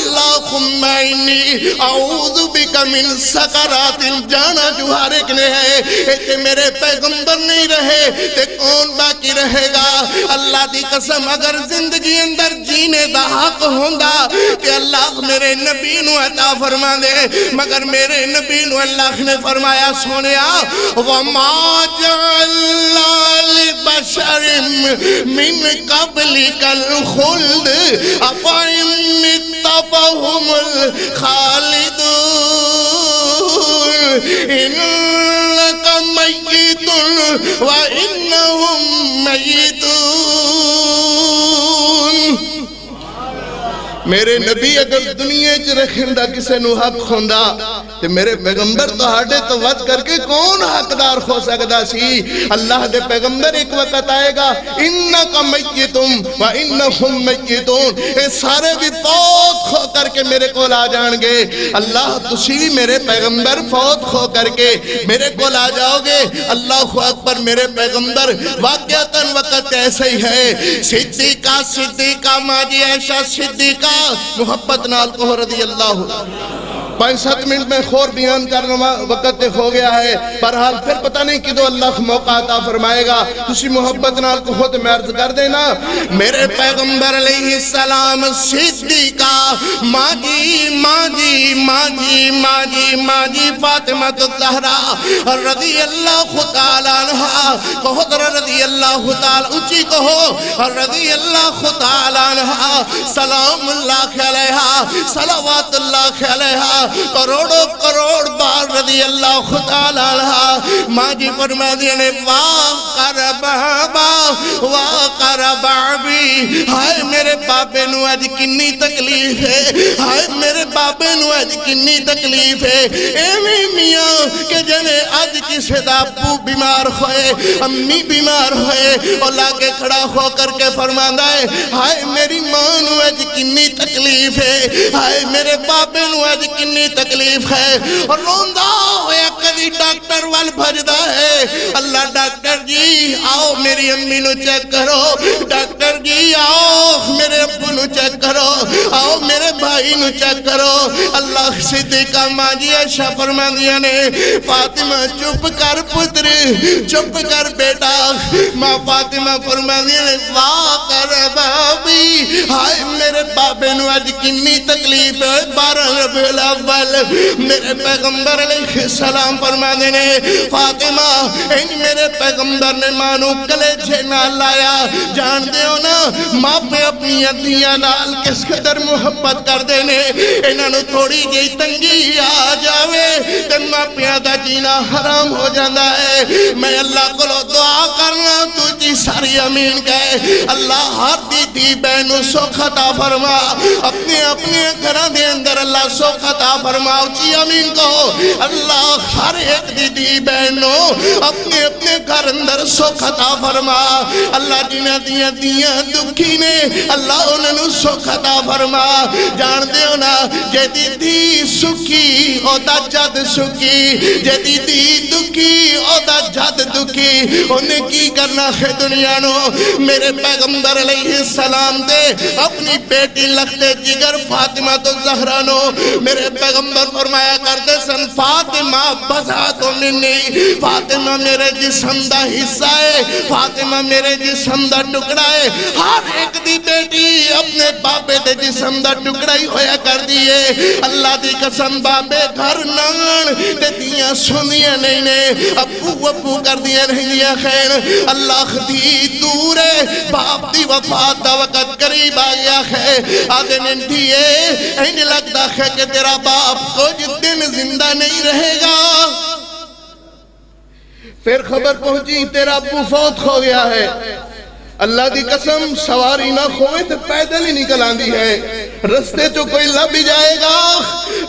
اللہم انی اعوذ بک من سکرات. جانا جو ہر ایک نے ہے کہ میرے پیغمبر نہیں رہے تے کون باقی رہے گا. اللہ دی قسم اگر زندگی اندر جینے دا حق ہوندہ کہ اللہ میرے نبی نو عطا فرما دے، مگر میرے نبی نو اللہ نے فرمایا سونیا وَمَا جَعَلَّا لِبَشَرٍ مِّن قَبْلِكَ الْخُلْدِ أَفَإِن مِّتَّ فَهُمُ الْخَالِدُونَ إِنَّكَ مَيِّتٌ وَإِنَّهُمْ مَيِّتُونَ. میرے نبی اگر دنیا چ رکھندہ کسے نو حق ہوندہ تے میرے پیغمبر تو ہاڑے تو وقت کر کے کون حقدار ہو سکتا سی. اللہ دے پیغمبر ایک وقت آئے گا انکا میتم و انہم میتون، اے سارے بھی فوت ہو کر کے میرے کول آ جان گے. اللہ تسی بھی میرے پیغمبر فوت ہو کر کے میرے کول آ جاؤ گے. اللہ اکبر. میرے پیغمبر واقعتاً وقت ایسے ہی ہے. صدیقہ ماجی عائشہ صدیقہ محبت نال کو رضی اللہ. 5-7 منٹ میں خور بیان کرنا وقت ہو گیا ہے. برحال پھر پتہ نہیں کدو اللہ موقع عطا فرمائے گا. تسی محبت نال کو خود میں عرض کر دینا. میرے پیغمبر علیہ السلام صدیقہ ماجی ماجی ماجی ماجی ماجی فاطمہ الزہرا رضی اللہ تعالیٰ عنہ. کہو در رضی اللہ تعالیٰ اچھی کہو رضی اللہ تعالیٰ عنہ. سلام اللہ علیہا صلوات اللہ علیہا کروڑوں کروڑ بار رضی اللہ تعالیٰ عنہ. ماں جی فرما دینے واقر بابا واقر بابی. ہائے میرے بابے نو آج کنی تکلیف ہے، ہائے میرے بابے نو آج کنی تکلیف ہے. ایمی میاں کہ جنے آج کسے دا ابو بیمار ہوئے امی بیمار ہوئے اور لاکے کھڑا ہو کر کے فرما دائے ہائے میری ماں نو آج کنی تکلیف ہے، ہائے میرے بابے نو آج کنی تکلیف ہے. اور روندہ ہویا کدی ڈاکٹر وال بھجدہ ہے. اللہ ڈاکٹر جی آؤ میری امی نو چیک کرو، ڈاکٹر جی آؤ میرے ابو نو چیک کرو، آؤ میرے بھائی نو چیک کرو. اللہ صدیقہ ماجی عائشہ فرما دیا نے فاطمہ چپ کر پتر چپ کر بیٹا. ماں فاطمہ فرما دیا نے واقر بابی. ہائے میرے بابے نو آج کنی تکلیف ہے. 12 ربیع الاول میرے پیغمبر علیہ السلام فرما دینے فاطمہ ان میرے پیغمبر نے مانو کلے چھنا لایا. جان دے ہو نا ماں پہ اپنی ادھیاں نال کس قدر محبت کر دینے. انہوں تھوڑی جی تنگی آ جاوے تے ماں پہ دا جینا حرام ہو جاندہ ہے. میں اللہ کو دعا کرنا تجھی ساری امین کہے اللہ ہر دی بینو سکھ عطا فرما. اپنے گھران دے اندر اللہ سکھ عطا فرما. اچھی امین کہو اللہ ہر ایک دی بینو اپنے گھر اندر سکھ عطا فرما. اللہ جنہ دیاں دکھی نے اللہ انہوں سکھ عطا فرما. جان دے ہو نا جدی دی سکھی او دا جد سکھی، جدی دی دکھی او دا جد دکھی. انہیں کی کرنا ہے دنیا نو. میرے پیغمبر علیہ السلام دے اپنی بیٹی لختے جگر فاطمہ الزہرا نو میرے پیغمبر فرمایا کرتے سن فاطمہ بزا تو منی، فاطمہ میرے جسم دا حصہ ہے، فاطمہ میرے جسم دا ٹکڑا ہے. ہر ایک دی بیٹی اپنے بابے دے جسم دا ٹکڑا ہی ہویا کر دیئے. اللہ دی قسم بابے گھر نان تے دیاں سنیاں نہیں نے ابو کر دیاں نہیں دیا خیر. اللہ اللہ دی دور ہے باپ دی وفات دا وقت قریب آگیا ہے آدھے ننٹھیے انہیں لگتا ہے کہ تیرا باپ کچھ دن زندہ نہیں رہے گا پھر خبر پہنچی تیرا ابو فوت ہو گیا ہے اللہ دی قسم سواری نہ کھوئے تو پیدل ہی نکل آندی ہے رستے تو کوئی لب ہی جائے گا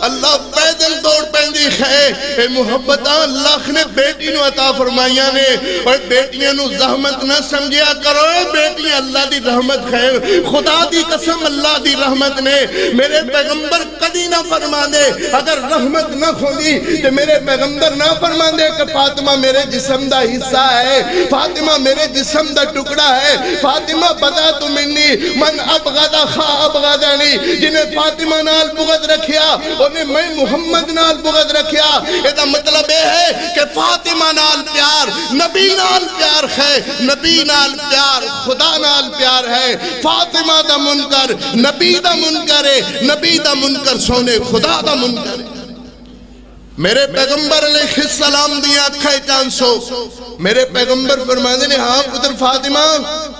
اللہ پیدل دوڑ پہندی ہے اے محبتہ اللہ نے بیٹی نو عطا فرمائیاں نے اور بیٹیاں نو زحمت نہ سمجھیا کرو بیٹیاں اللہ دی رحمت ہے خدا دی قسم اللہ دی رحمت نے میرے پیغمبر کدی نہ فرما دے اگر رحمت نہ کھولی تو میرے پیغمبر نہ فرما دے کہ فاطمہ میرے جسم دا حصہ ہے فاطمہ میرے جسم دا ٹکڑا ہے فاطمہ بدا تو منی من ابغدا خواہ ابغدانی جنہیں فاطمہ نال بغض رکھیا انہیں میں محمد نال بغض رکھیا یہ مطلب ہے کہ فاطمہ نال پیار نبی نال پیار ہے نبی نال پیار خدا نال پیار ہے فاطمہ دا منکر نبی دا منکر ہے نبی دا منکر سونے خدا دا منکر ہے میرے پیغمبر علیہ السلام دیا کھائے چانسو میرے پیغمبر فرمانے نے ہاں پتر فاطمہ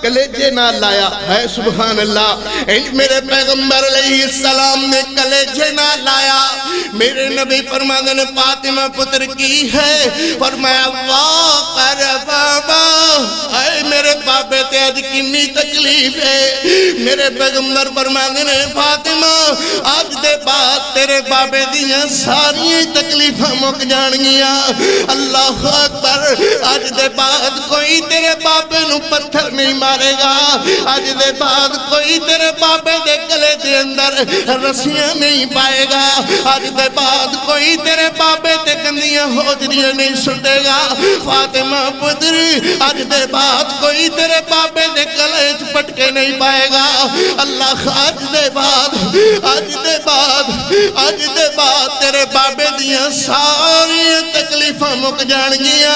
کلیجے نہ لایا ہے سبحان اللہ میرے پیغمبر علیہ السلام نے کلیجے نہ لایا میرے نبی فرمانے نے فاطمہ پتر کی ہے فرمایا واہ پر بابا اے میرے بابے تے آج کنی تکلیف ہے میرے پیغمبر فرمانے نے فاطمہ آج دے بعد تیرے بابے دیا ساری تکلیف مک جان گیا اللہ اکبر آج دے بعد کوئی تیرے بابے نو پتھر نہیں مارے گا آج دے بعد کوئی تیرے بابے دے گلے دے اندر رسیاں نہیں پائے گا آج دے بعد کوئی تیرے بابے دے گندیاں ہوجریاں نہیں سٹے گا فاطمہ پتری آج دے بعد کوئی تیرے بابے دے گلے پٹکے نہیں پائے گا اللہ آج دے بعد تیرے بابے دیا ساری تکلیفہ مک جان گیا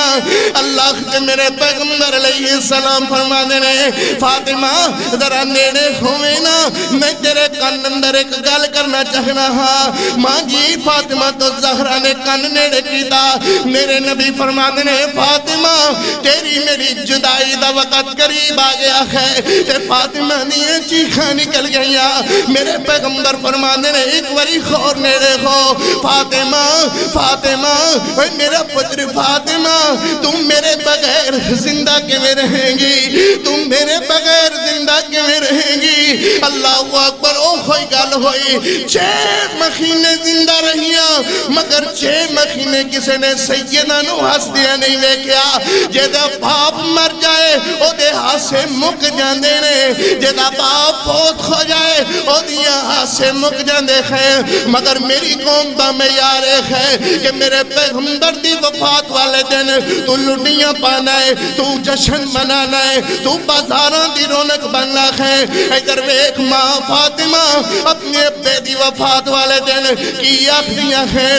اللہ کے میرے پیغمبر علیہ السلام فرما دینے فاطمہ ذرا نیڑے ہوئے نا میں تیرے کن اندر ایک گل کرنا چاہنا ہاں ماں جی فاطمہ تو زہرہ نے کن نیڑے کیتا میرے نبی فرما دینے فاطمہ تیری میری جدائی دا وقت قریب آگیا ہے تے فاطمہ نیے چیخاں نکل گیا میرے پیغمبر فرما دینے ایک وری خور نیڑے ہو فاطمہ اے میرا پتر فاطمہ تم میرے بغیر زندہ کیویں رہیں گی تم میرے بغیر زندہ کیویں رہیں گی اللہ اکبر او ہوئی گل ہوئی 6 مہینے زندہ رہیاں مگر 6 مہینے کسی نے سیدہ نو ہس دیا نہیں ویکھیا جیدہ باپ مر جائے او دے ہاسے مک جاندے نے جیدہ باپ فوت ہو جائے او دیا ہاسے مک جاندے ہیں مگر میری قوم دا معیار ہے کہ میرے پیغمبر دی وفات والے دن تو لٹیاں پانا ہے تو جشن منانا ہے تو بازاراں دی رونق بننا ہے ادھر ایک ماں فاطمہ اپنے ابے دی وفات والے دن کی آخریاں ہیں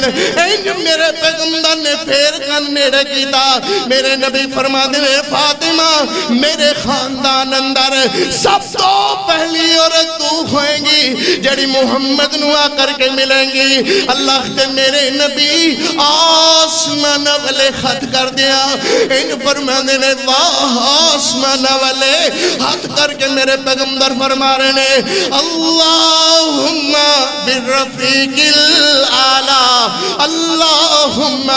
میرے پیغمبر نے پھر کن نیڑے کیتا میرے نبی فرما دے فاطمہ میرے خاندان اندر سب تو پہلی عورت تو ہوئیں گی جڑی محمد نو آ کر کے ملیں گی اللہ تے میرے نبی آسمان والے خط کر دیا ان فرمانے نے واہ آسمان والے خط کر کے میرے پیغمبر فرما رہے نے اللہم بالرفیق العالی اللہم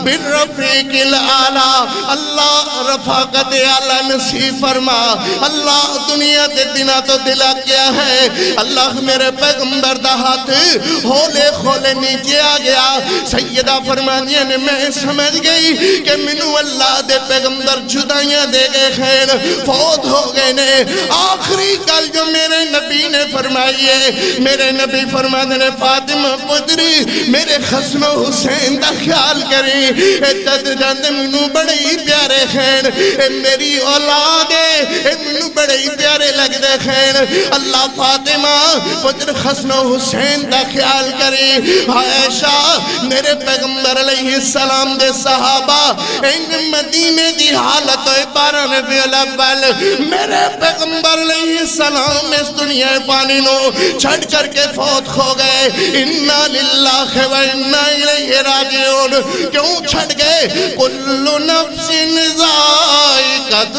بالرفیق العالی اللہ رفاقت اعلی نصیب فرما اللہ دنیا دے دنہ تو دلا کیا ہے اللہ میرے پیغمبر دا ہاتھ ہولے کھولے نیچے آ گیا سیدہ فرمانیہ نے میں سمجھ گئی کہ منو اللہ دے پیغمبر جدائیاں دے گئے خیر فوت ہو گئے نے آخری کل جو میرے نبی نے فرمائی ہے میرے نبی فرمانے نے فاطمہ پتری میرے حسن و حسین دا خیال کری اے تد جاندے منو بڑے ہی پیارے خیر اے میری اولاد اے منو بڑے ہی پیارے لگ دے خیر اللہ فاطمہ پتر حسن و حسین دا خیال کری عائشہ میرے پیغمبر علیہ السلام دے صحابہ ان مدینے دی حالت و بارہ ربیع الاول میرے پیغمبر علیہ السلام اس دنیا پانی نو چھڑ کر کے فوت ہو گئے انا للہ و انا الیہ راجعون کیوں چھڑ گئے کل نفس ذائقۃ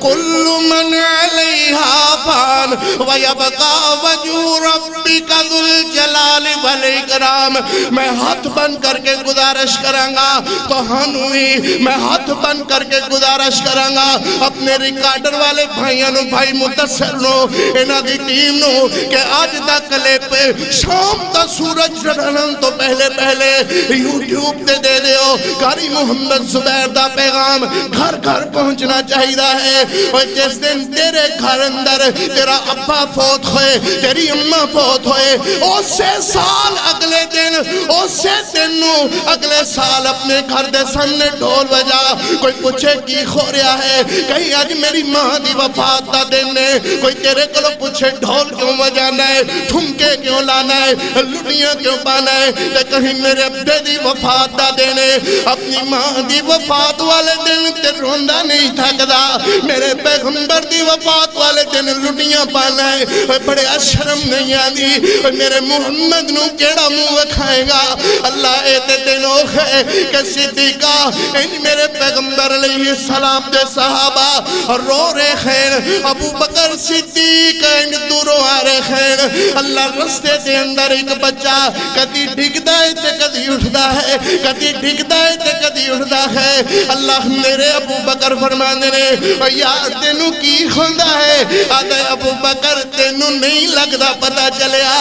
کل من علیہا فان ویبقا وجہ ربک ذو الجلال والاکرام. میں ہاتھ بند کر کے گزارش کروں گا تو ہنوئی میں ہاتھ بند کر کے گزارش کروں گا اپنے ریکارڈر والے بھائیوں بھائی متصل نو انہاں دی ٹیم نو کہ آج دا کلپ شام دا سورج چڑھن تو پہلے یوٹیوب تے دے دیو. قاری محمد زبیر دا پیغام گھر گھر پہنچنا چاہیدہ ہے. اور جس دن تیرے گھر اندر تیرا ابا فوت ہوئے تیری اماں فوت ہوئے اسے سال اگلے دن اسے دنوں اگلے سال اپنے گھر دے سامنے ڈھول بجا کوئی پوچھے کی ہو رہا ہے کہیں آج میری ماں دی وفات دا دن ہے کوئی تیرے کو پوچھے ڈھول کیوں بجانا ہے ٹھمکے کیوں لانا ہے لڑیاں کیوں پانا ہے کہ کہیں میرے ابے دی وفات دا دن ہے اپنی ماں دی وفات والے دن تے روندہ نہیں تھکدا میرے پیغمبر دی وفات والے دن لڑیاں پانا ہے بڑے شرم نہیں آدھی میرے محمد نو کیڑا منہ کھائے گا. اللہ اے تے دنوں ہے کہ صدیقہ ان میرے پیغمبر علیہ السلام دے صحابہ رو رہے ہیں ابو بکر صدیق ان دوروں آ رہے ہیں. اللہ رستے دے اندر ایک بچہ کدی ڈگدا ہے تے کدی اٹھدا ہے کدی ڈگدا ہے تے کدی اٹھدا ہے. اللہ میرے ابو بکر فرماندے نے یار تینوں کی ہوندا ہے آدھے ابو بکر تینوں نہیں لگدا پتہ چلیا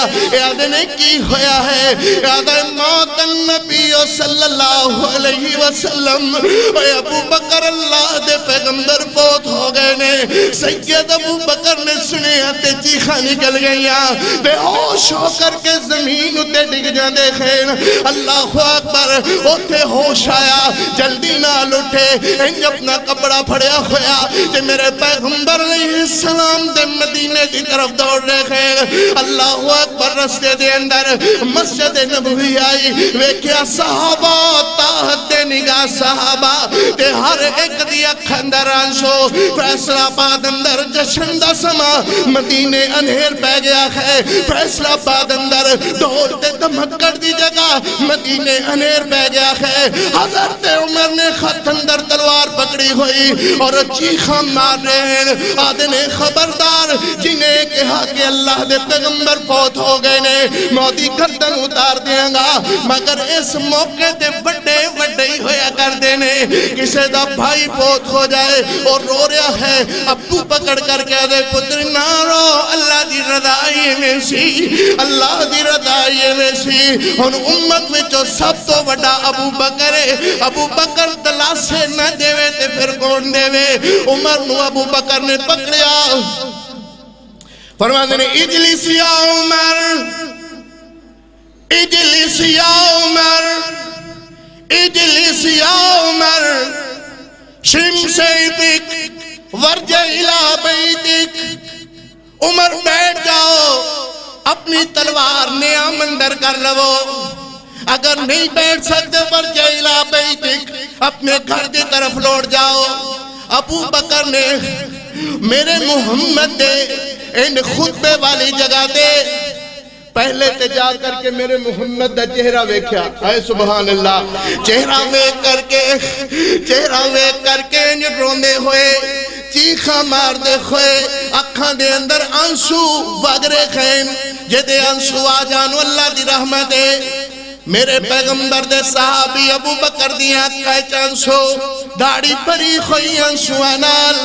آدھے نے کی ہویا ہے آدھے موت النبی صلی اللہ علیہ وسلم ابو بکر اللہ دے پیغمبر فوت ہو گئے نے. سید ابو بکر نے سنے آتے چیخا نکل گئیاں بے ہوش ہو کر کے زمین اتے ڈگ جان دے خیر. اللہ اکبر اتے ہوش آیا جلدی نہ لٹھے انج اپنا کپڑا پھڑیا ہویا کہ میرے پیغمبر علیہ السلام دے مدینے دی طرف دوڑ رہے خیر. اللہ اکبر رستے دے اندر مسجد نبوی آئی ویکھیا صحابہ تاہت دے نگاہ صحابہ تے ہر ایک دی اکھ اندر آنسو. فیصلہ آباد اندر جشن دا سما مدینے انہیر پہ گیا ہے. فیصلہ آباد اندر دھول تے دھمکڑ دی جگہ مدینے انہیر پہ گیا ہے. حضرت عمر نے خط اندر تلوار پکڑی ہوئی اور چیخاں مار رہے ہیں آدھے نے خبردار جنہیں کہا کہ اللہ دے پیغمبر فوت ہو گئے نے موتی گردن اتار دیاں گا مگر اس موقع دے بڑے بڑے ہی ہویا کر دینے کسے دا بھائی فوت ہو جائے اور رو رہا ہے ابو پکڑ کر کے دے پتر نہ رو اللہ دی رضائی میں سی اللہ دی رضائی میں سی. ان امت میں جو سب تو بڑا ابو بکر ہے ابو بکر دلا سے نہ دیوے تے پھر کون دیوے. عمر نو ابو بکر نے پکڑیا فرما دینے اجلس یا عمر اجلس یا عمر اجلس یا عمر شم سیفک ورجع الى بیتک. عمر بیٹھ جاؤ اپنی تلوار نعم اندر کر لو اگر نہیں بیٹھ سکتے ورجع الى بیتک اپنے گھر دی طرف لوٹ جاؤ. ابو بکر نے میرے محمد دے ان خطبے والی جگہ دے پہلے تے جا کر کے میرے محمد دا چہرہ ویکھیا اے سبحان اللہ چہرہ ویکھ کر کے روندے ہوئے چیخا مار دے ہوئے اکھاں دے اندر آنسو وگرے خین جدے آنسو آ جانو اللہ دی رحمت دے. میرے پیغمبر دے صحابی ابو بکر دی آنکھیں چانسو داڑی پری خوئی آنسو آنال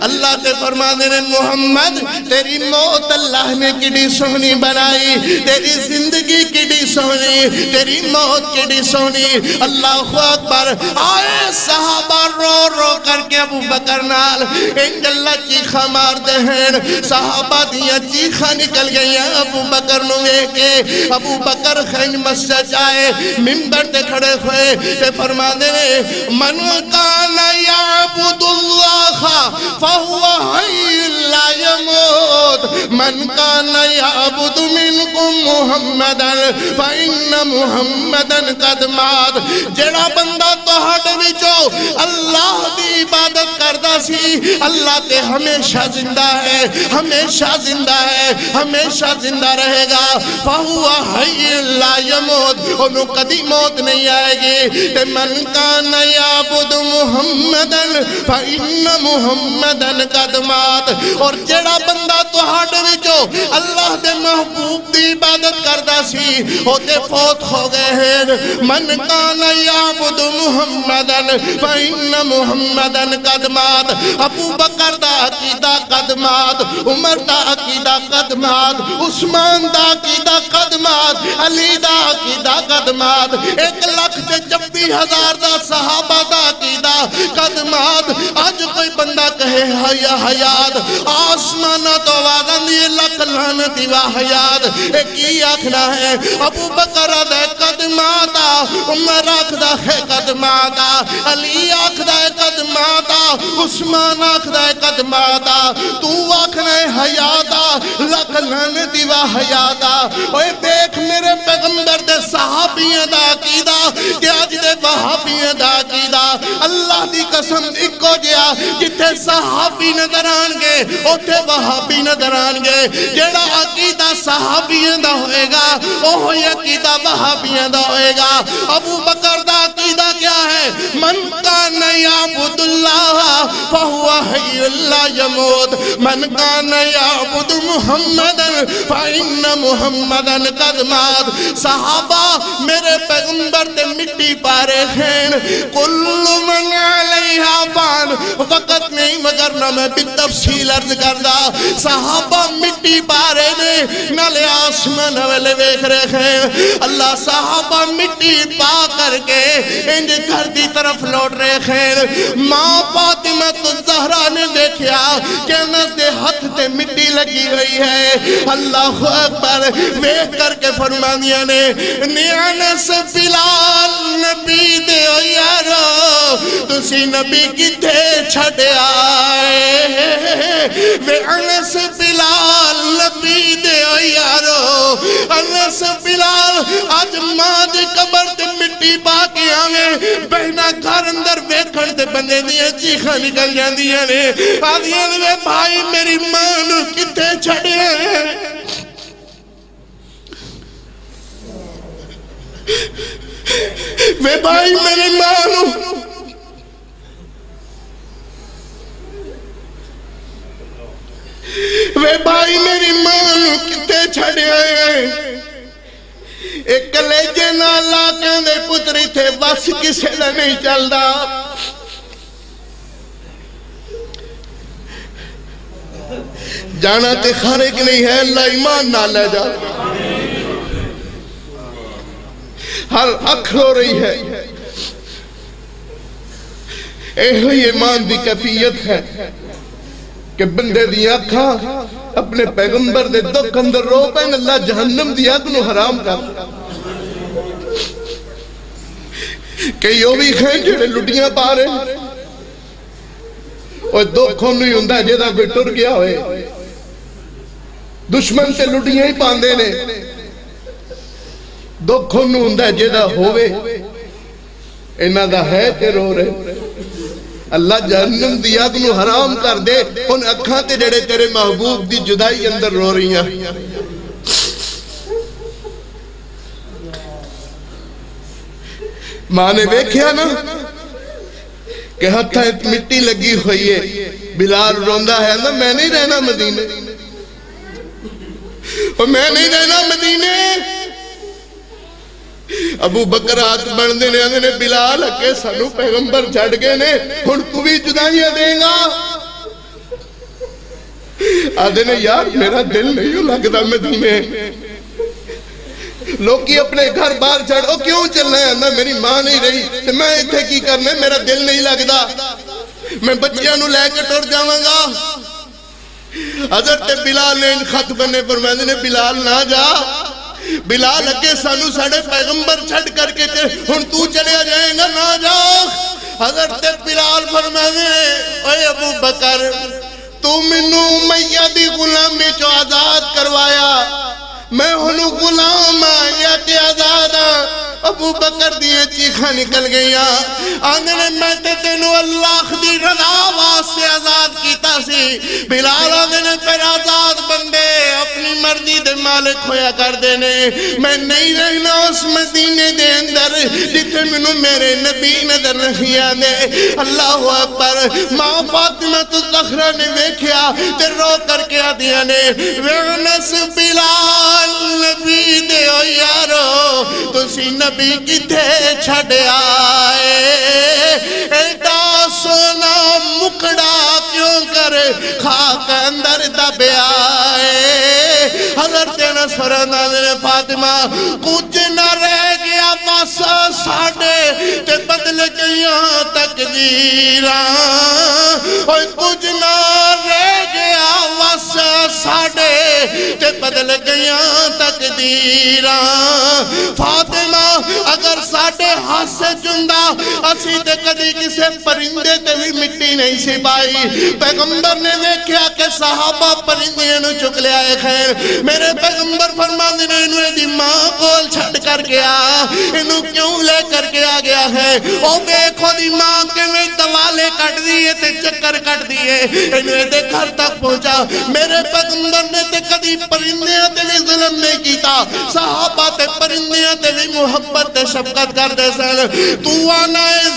اللہ تے فرما دینے محمد تیری موت اللہ نے کڑی سونی بنائی تیری زندگی کڑی سونی تیری موت کڑی سونی. اللہ اکبر آئے صحابہ رو رو کر کے ابو بکر نال انج اللہ چیخا مار دے ہیں صحابہ دیا چیخا نکل گئی ابو بکر نوے کے. ابو بکر خین مسجد جائے ممبر تے کھڑے ہوئے تے فرما دینے من کانا یعبد اللہ فہو حی لا یموت من کان یعبد منکم محمدا فإن محمدا قد مات جڑا بندہ تہاڈے وچوں اللہ دی عبادت کردا سی اللہ تے ہمیشہ زندہ ہے ہمیشہ زندہ ہے ہمیشہ زندہ رہے گا فہو حی لا یموت انہوں کدی موت نہیں آئے گی تے من کان یعبد محمدا فإن محمدا قد مات اور جڑا بندہ تہاڈے وچوں اللہ دے محبوب دی عبادت کردا سی او تے فوت ہو گئے ہیں من کان یعبد محمدا فإن محمدا قد مات ابو بکر دا عقیدہ قد مات عمر دا عقیدہ قد مات عثمان دا عقیدہ قد مات علی دا عقیدہ قد مات 1,26,000 دا صحابہ دا عقیدہ قد مات آج کوئی بندہ کہے حیات آسمانہ تو آوازن یہ لکھ لعنتی و حیات ایک ہی آکھنا ہے ابو بکر دے قدماتا عمر آکھدا ہے قدماتا علی آکھدا ہے قدماتا عثمان آکھدا ہے قدماتا تو آکھنا ہے حیاتا لکھ لعنتی و حیاتا اوہ دیکھ میرے پیغمبر دے صحابیاں دا عقیدہ کہ آج دے وہابیاں دا عقیدہ اللہ دی قسم اکو جیا جتے صحابی نظر آنگے اوتے وہابی نظر آنگے جڑا عقیدہ صحابیاں دا ہوئے گا اوہی عقیدہ وہابیاں دا ہوئے گا ابو بکر دا عقیدہ کیا ہے من کان یعبد اللہ فہو حی لا یموت من کان یعبد محمدا فإن محمدا قد مات صحابہ میرے پیغمبر تے مٹی پارے خین کل من علیہا فان وقت نہیں مگر نہ میں بالتفصیل عرض کردہ صحابہ مٹی پارے نے نالے آسمان والے ویکھ رہے ہیں اللہ صحابہ مٹی پا کر کے انج گھر دی طرف لوٹ رہے ہیں ماں فاطمہ الزہرا نے دیکھیا کہ انس دے ہاتھ تے مٹی لگی ہوئی ہے اللہ اکبر ویکھ کر کے فرمانیاں نے انس بلال نبی دے او یارو تسی نبی کتے چھڑے آئے وے انس بلال نبی دے او یارو انس بلال آج ماں دے قبر تے مٹی پا کے آگے بہنا گھر اندر ویکھن تے بندے دیئے چیخاں نکل جاندیاں نے آدھیاں نے بھائی میری ماں نو کتے چھڑے ہیں وے بھائی میری ماں نو وے بھائی میری ماں نو کتے چھڑے ہیں ایک کلیجے نالا کہندے پتری تھے بس کسے نہ نہیں چل دا جانا تے خارق نہیں ہے اللہ ایمان نہ لے جا ہر اکھ رو رہی ہے ایہی ایمان دی کیفیت ہے کہ بندے دی اکھاں اپنے پیغمبر دے دکھ اندر رو پین اللہ جہنم دی اگ نو حرام کر کہ یو بھی خین جڑے لٹیاں پا رہے اور دکھوں نہیں ہوندہ جیدہ کوئی ٹر گیا ہوئے دشمن سے لٹیاں ہی پاندے نے دکھوں نہیں ہوندہ جیدہ ہوئے انہا دا ہے تے رو رہے اللہ جہنم دی آگ نو حرام کر دے ان اکھاں تے جڑے تیرے محبوب دی جدائی اندر رو رہی ہیں ماں نے دیکھیا نا کہ ہتھا مٹی لگی ہوئی ہے بلال روندہ ہے نا میں نہیں رہنا مدینے اور میں نہیں رہنا مدینے ابو بکر ہاتھ بڑھنے نے آنے بلال اکے سانو پیغمبر چھڑ گئے نے ہن تو بھی جدائیاں دے گا آدھے نے یار میرا دل نہیں لگتا مدینے لوگ اپنے گھر بار چھڑ او کیوں چل رہے ہیں نا میری ماں نہیں رہی میں اتھے کی کرنے میرا دل نہیں لگتا میں بچیاں نو لے کے ٹر جاواں گا حضرت بلال نے ان خط بنے فرمائے نے بلال نہ جا بلال اگے سانو ساڑھے پیغمبر چھڑ کر کے ہن تو چلے جائیں گا نہ جا حضرت بلال فرمائے اے ابو بکر تو منو امیہ دی غلامی چو آزاد کروایا میں ہنو غلام آیا کہ آزاد ابو بکر دیئے چیخا نکل گیا آنگنے میں تے تینو اللہ دی رضا واسے آزاد کیتا سی بلال آنگنے پھر آزاد بندے اپنی مرضی دے مالک ہویا کر دینے میں نہیں رہنا اس مدینے دے اندر جتے منو میرے نبی نظر نہیں آنے اللہ اکبر ماں فاطمہ تو زہرا نے ویکھیا تے رو کر کے آدیا نے وینس بلال نبی دے او یارو تو سی نبی کی تھے چھڑے آئے ایڈا سونا مکڑا کیوں کر خاک اندر دبے آئے حضرت نصر فاطمہ کچھ نہ رہ گیا بس ساڑھے تے بدل گیا تقدیراں اور کچھ نہ رہ گیا بس ساڑھے تے بدل گیا تقدیراں فاطمہ اگر ساڑھے ہاتھ سے جندہ اسی تے کدی کسے پرندے تے بھی مٹی نہیں سی پائی پیغمبر نے دیکھیا کہ صحابہ پرندے انہوں چک لے آئے خیر میرے پیغمبر فرما دینے انہوں دی ماں کول چھڑ کر گیا انہوں کیوں لے کر کے آ گیا ہے او دیکھو دی ماں کے میں دوالے کٹ دیئے تے چکر کٹ دیئے انہوں دے گھر تک پہنچا میرے پیغمبر نے تے کدی پرندے تے بھی ظلم نہیں کیتا صحابہ تے پرندے تے بھی محبت تے شفقت کر دے سن تو آنا ہے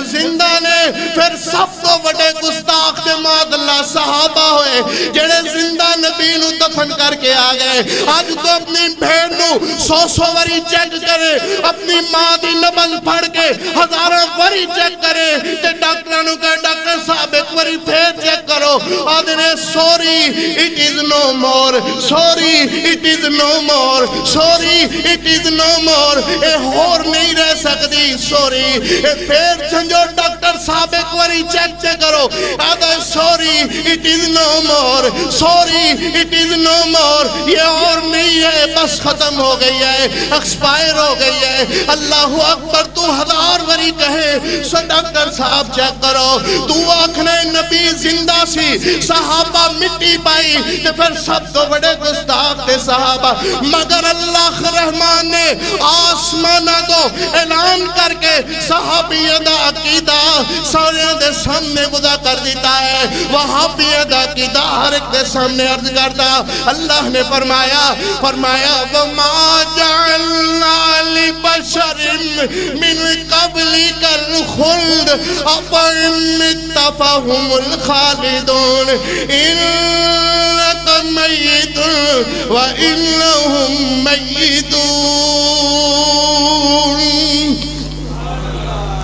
زندہ نے پھر سب تو بڑے گستاخ دے ماد اللہ صحابہ ہوئے جڑے زندہ نبی نو دفن کر کے آگئے آج تو اپنی بھیڑ نو سو وری چیک کرے اپنی ماں دی نبض پھڑ کے ہزاروں وری چیک کرے تے ڈاکٹرانو کہ ڈاکٹر صاحب ایک وری پھر چیک کرو آدھنے sorry it is no more sorry it is no more sorry it is no more اے ہور نہیں رہ سکتی sorry اے پھر چھنجو ڈاکٹر صاحب ایک وری چیک کرو آدھے sorry it is no more sorry it is no more یہ اور نہیں ہے بس ختم ہو گئی ہے ایکسپائر ہو گئی ہے اللہ اکبر تو ہزار وری کہے سو ڈاکٹر صاحب چیک کرو تو آنکھنے نبی زندہ سی صحابہ مٹی پائی تو پھر سب تو بڑے گستاخ تھے صحابہ مگر اللہ رحمان نے آسمانہ کو اعلان کر کے صحابیہ دا عقیدہ سارے دے سامنے گدا کر دیتا ہے وہاں بھی ادا عقیدہ ہر ایک دے سامنے عرض کرتا اللہ نے فرمایا وَمَا جَعَلْنَا لِبَشَرٍ مِّن قَبْلِكَ الْخُلْدِ أَفَإِن مِّتَّ فَهُمُ الْخَالِدُونَ إِنَّكَ مَيِّتٌ وَإِنَّهُمْ مَيِّتُونَ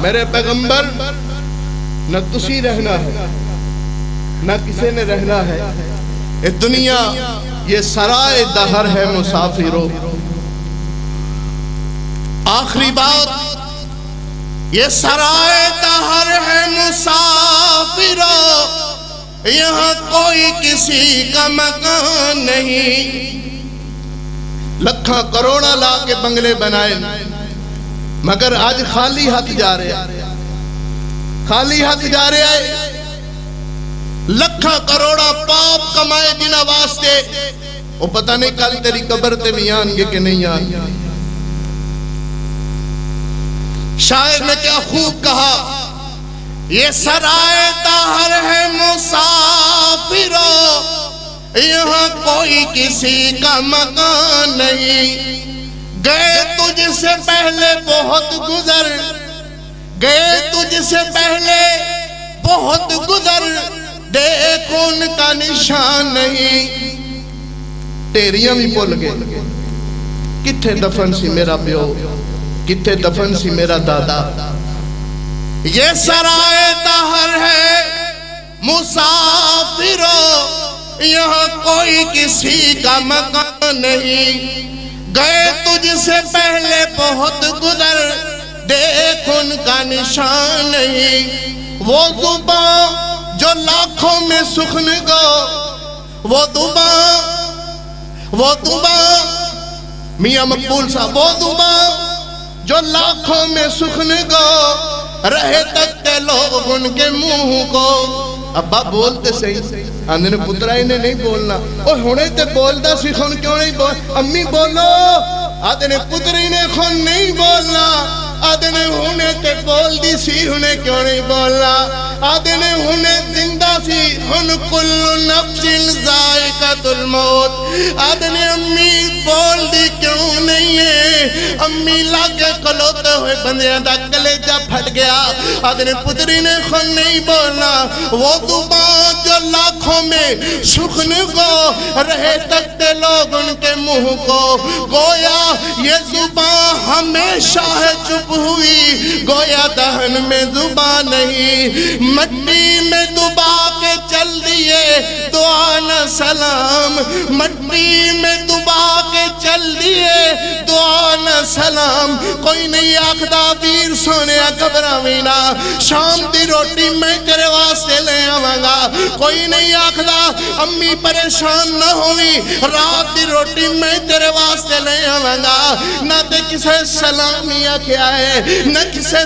میرے پیغمبر نہ تسی رہنا ہے نہ کسی نے رہنا ہے یہ دنیا یہ سرائے دہر ہے مسافروں آخری بات یہ سرائے دہر ہے مسافروں یہاں کوئی کسی کا مکان نہیں لکھاں کروڑا لا کے بنگلے بنائے مگر آج خالی ہاتھ جا رہے آئے لکھاں کروڑا پاپ کمائے جنہ واسطے وہ پتہ نہیں کل تیری قبر تے بھی آنگے کہ نہیں آنگے شاعر نے کیا خوب کہا یہ سرائے دہر ہے مسافروں یہاں کوئی کسی کا مکان نہیں گئے تجھ سے پہلے بہت گزر دیکھ ان کا نشان نہیں تیریاں بھی بھول گئے کتھے دفن سی میرا پیو کتھے دفن سی میرا دادا یہ سرائے دہر ہے مسافروں یہاں کوئی کسی کا مکان نہیں گئے تجھ سے پہلے بہت گزر دیکھ ان کا نشان نہیں وہ زبان جو لاکھوں میں سخن گو وہ زبان میاں مقبول صاحب وہ زبان جو لاکھوں میں سخن گو رہے تکتے لوگ ان کے منہ کو. ابا بولتے صحیح آندھنے پترہ انہیں نہیں بولنا. اور ہونے تے بولتا سی خون کیوں نہیں بول. امی بولو. آدھنے پتری نے خون نہیں بولنا. آدھنے ہونے تے بول دی سی ہونے کیوں نہیں بولنا. آدھنے ہونے زندہ سی ہن کل نفس ذائقۃ الموت. آدھنے امی بول دی کیوں نہیں ہے. امی لاگے کلوتے ہوئے بندیاں دا کلیجہ پھٹ گیا. آدھنے پتری نے خون نہیں بولنا. وہ زبان جو لاکھوں میں سخن کو رہے تکتے لوگ ان کے منہ کو. گویا یہ زبان ہمیشہ ہے چپ ہوئی. گویا دہن میں زبان نہیں. مٹی میں دبا کے چل دیے دعا نہ سلام. مٹی میں دبا کے چل دیے دعا نہ سلام. کوئی نہیں آخدا ویر سونے گھبراوینا شام دی روٹی میں تیرے واسطے لے آواں گا. کوئی نہیں آخدا امی پریشان نہ ہوئی رات دی روٹی میں تیرے واسطے لے آواں گا. نہ تے کسے سلامیہ کیا ہے نہ کسے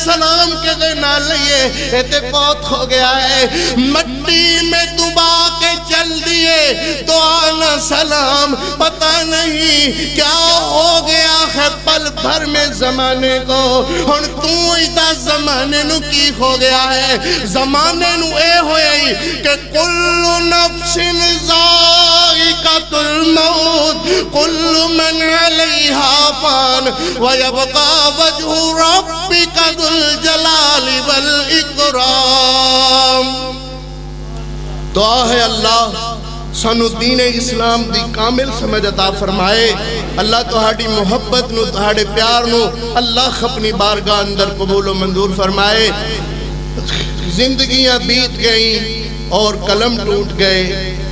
سلام کے دے نہ لئے. ایتے بہت ہو گیا ہے. مٹی میں دبا کے چل دیے دعا نہ سلام. پتہ نہیں کیا ہو گیا ہے پل بھر میں زمانے کو. ہن تو ایتا زمانے نو کی ہو گیا ہے. زمانے نو اے ہوئی کہ کل نفس ذائقۃ الموت کل من علیہا فان ویبقى وجہ ربک ذو الجلال والاکرام. دعا ہے اللہ سانو دین اسلام دی کامل سمجھ عطا فرمائے. اللہ تہاڈی محبت نو تہاڈے پیار نو اللہ اپنی بارگاہ اندر قبول و منظور فرمائے. زندگیاں بیت گئیں اور قلم ٹوٹ گئے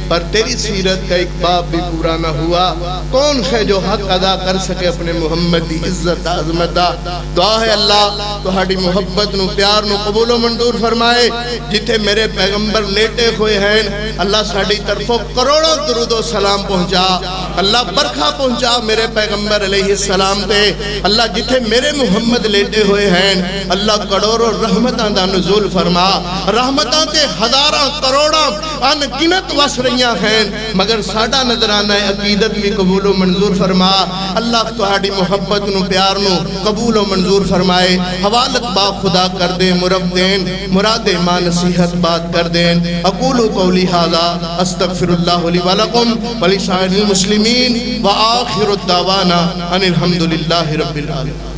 پر تیری سیرت کا ایک باب بھی پورا نہ ہوا. کون ہے جو حق ادا کر سکے اپنے محمد دی عزت عظمت دا. دعا ہے اللہ تہاڈی محبت نو پیار نو قبول و منظور فرمائے. جتھے میرے پیغمبر لیٹے ہوئے ہیں اللہ ساڑی طرفوں کروڑوں درود و سلام پہنچا. اللہ برکھا پہنچا میرے پیغمبر علیہ السلام تے. اللہ جتھے میرے محمد لیٹے ہوئے ہیں اللہ کروڑوں رحمتاں دا نزول فرما. رحمتاں تے ہزاراں کروڑاں ان گنت وس رہی ہیں مگر ساڑا نظرانہ عقیدت بھی قبول و منظور فرما. اللہ تہاڈی محبت نو پیار نو قبول و منظور فرمائے. حوالت با خدا کر دے مرب دین مراد ماں نصیحت بات کر دین. اقول قولی ھذا استغفر اللہ لی ولکم ولسائر المسلمین وآخر الدعوانا ان الحمدللہ رب العالمین.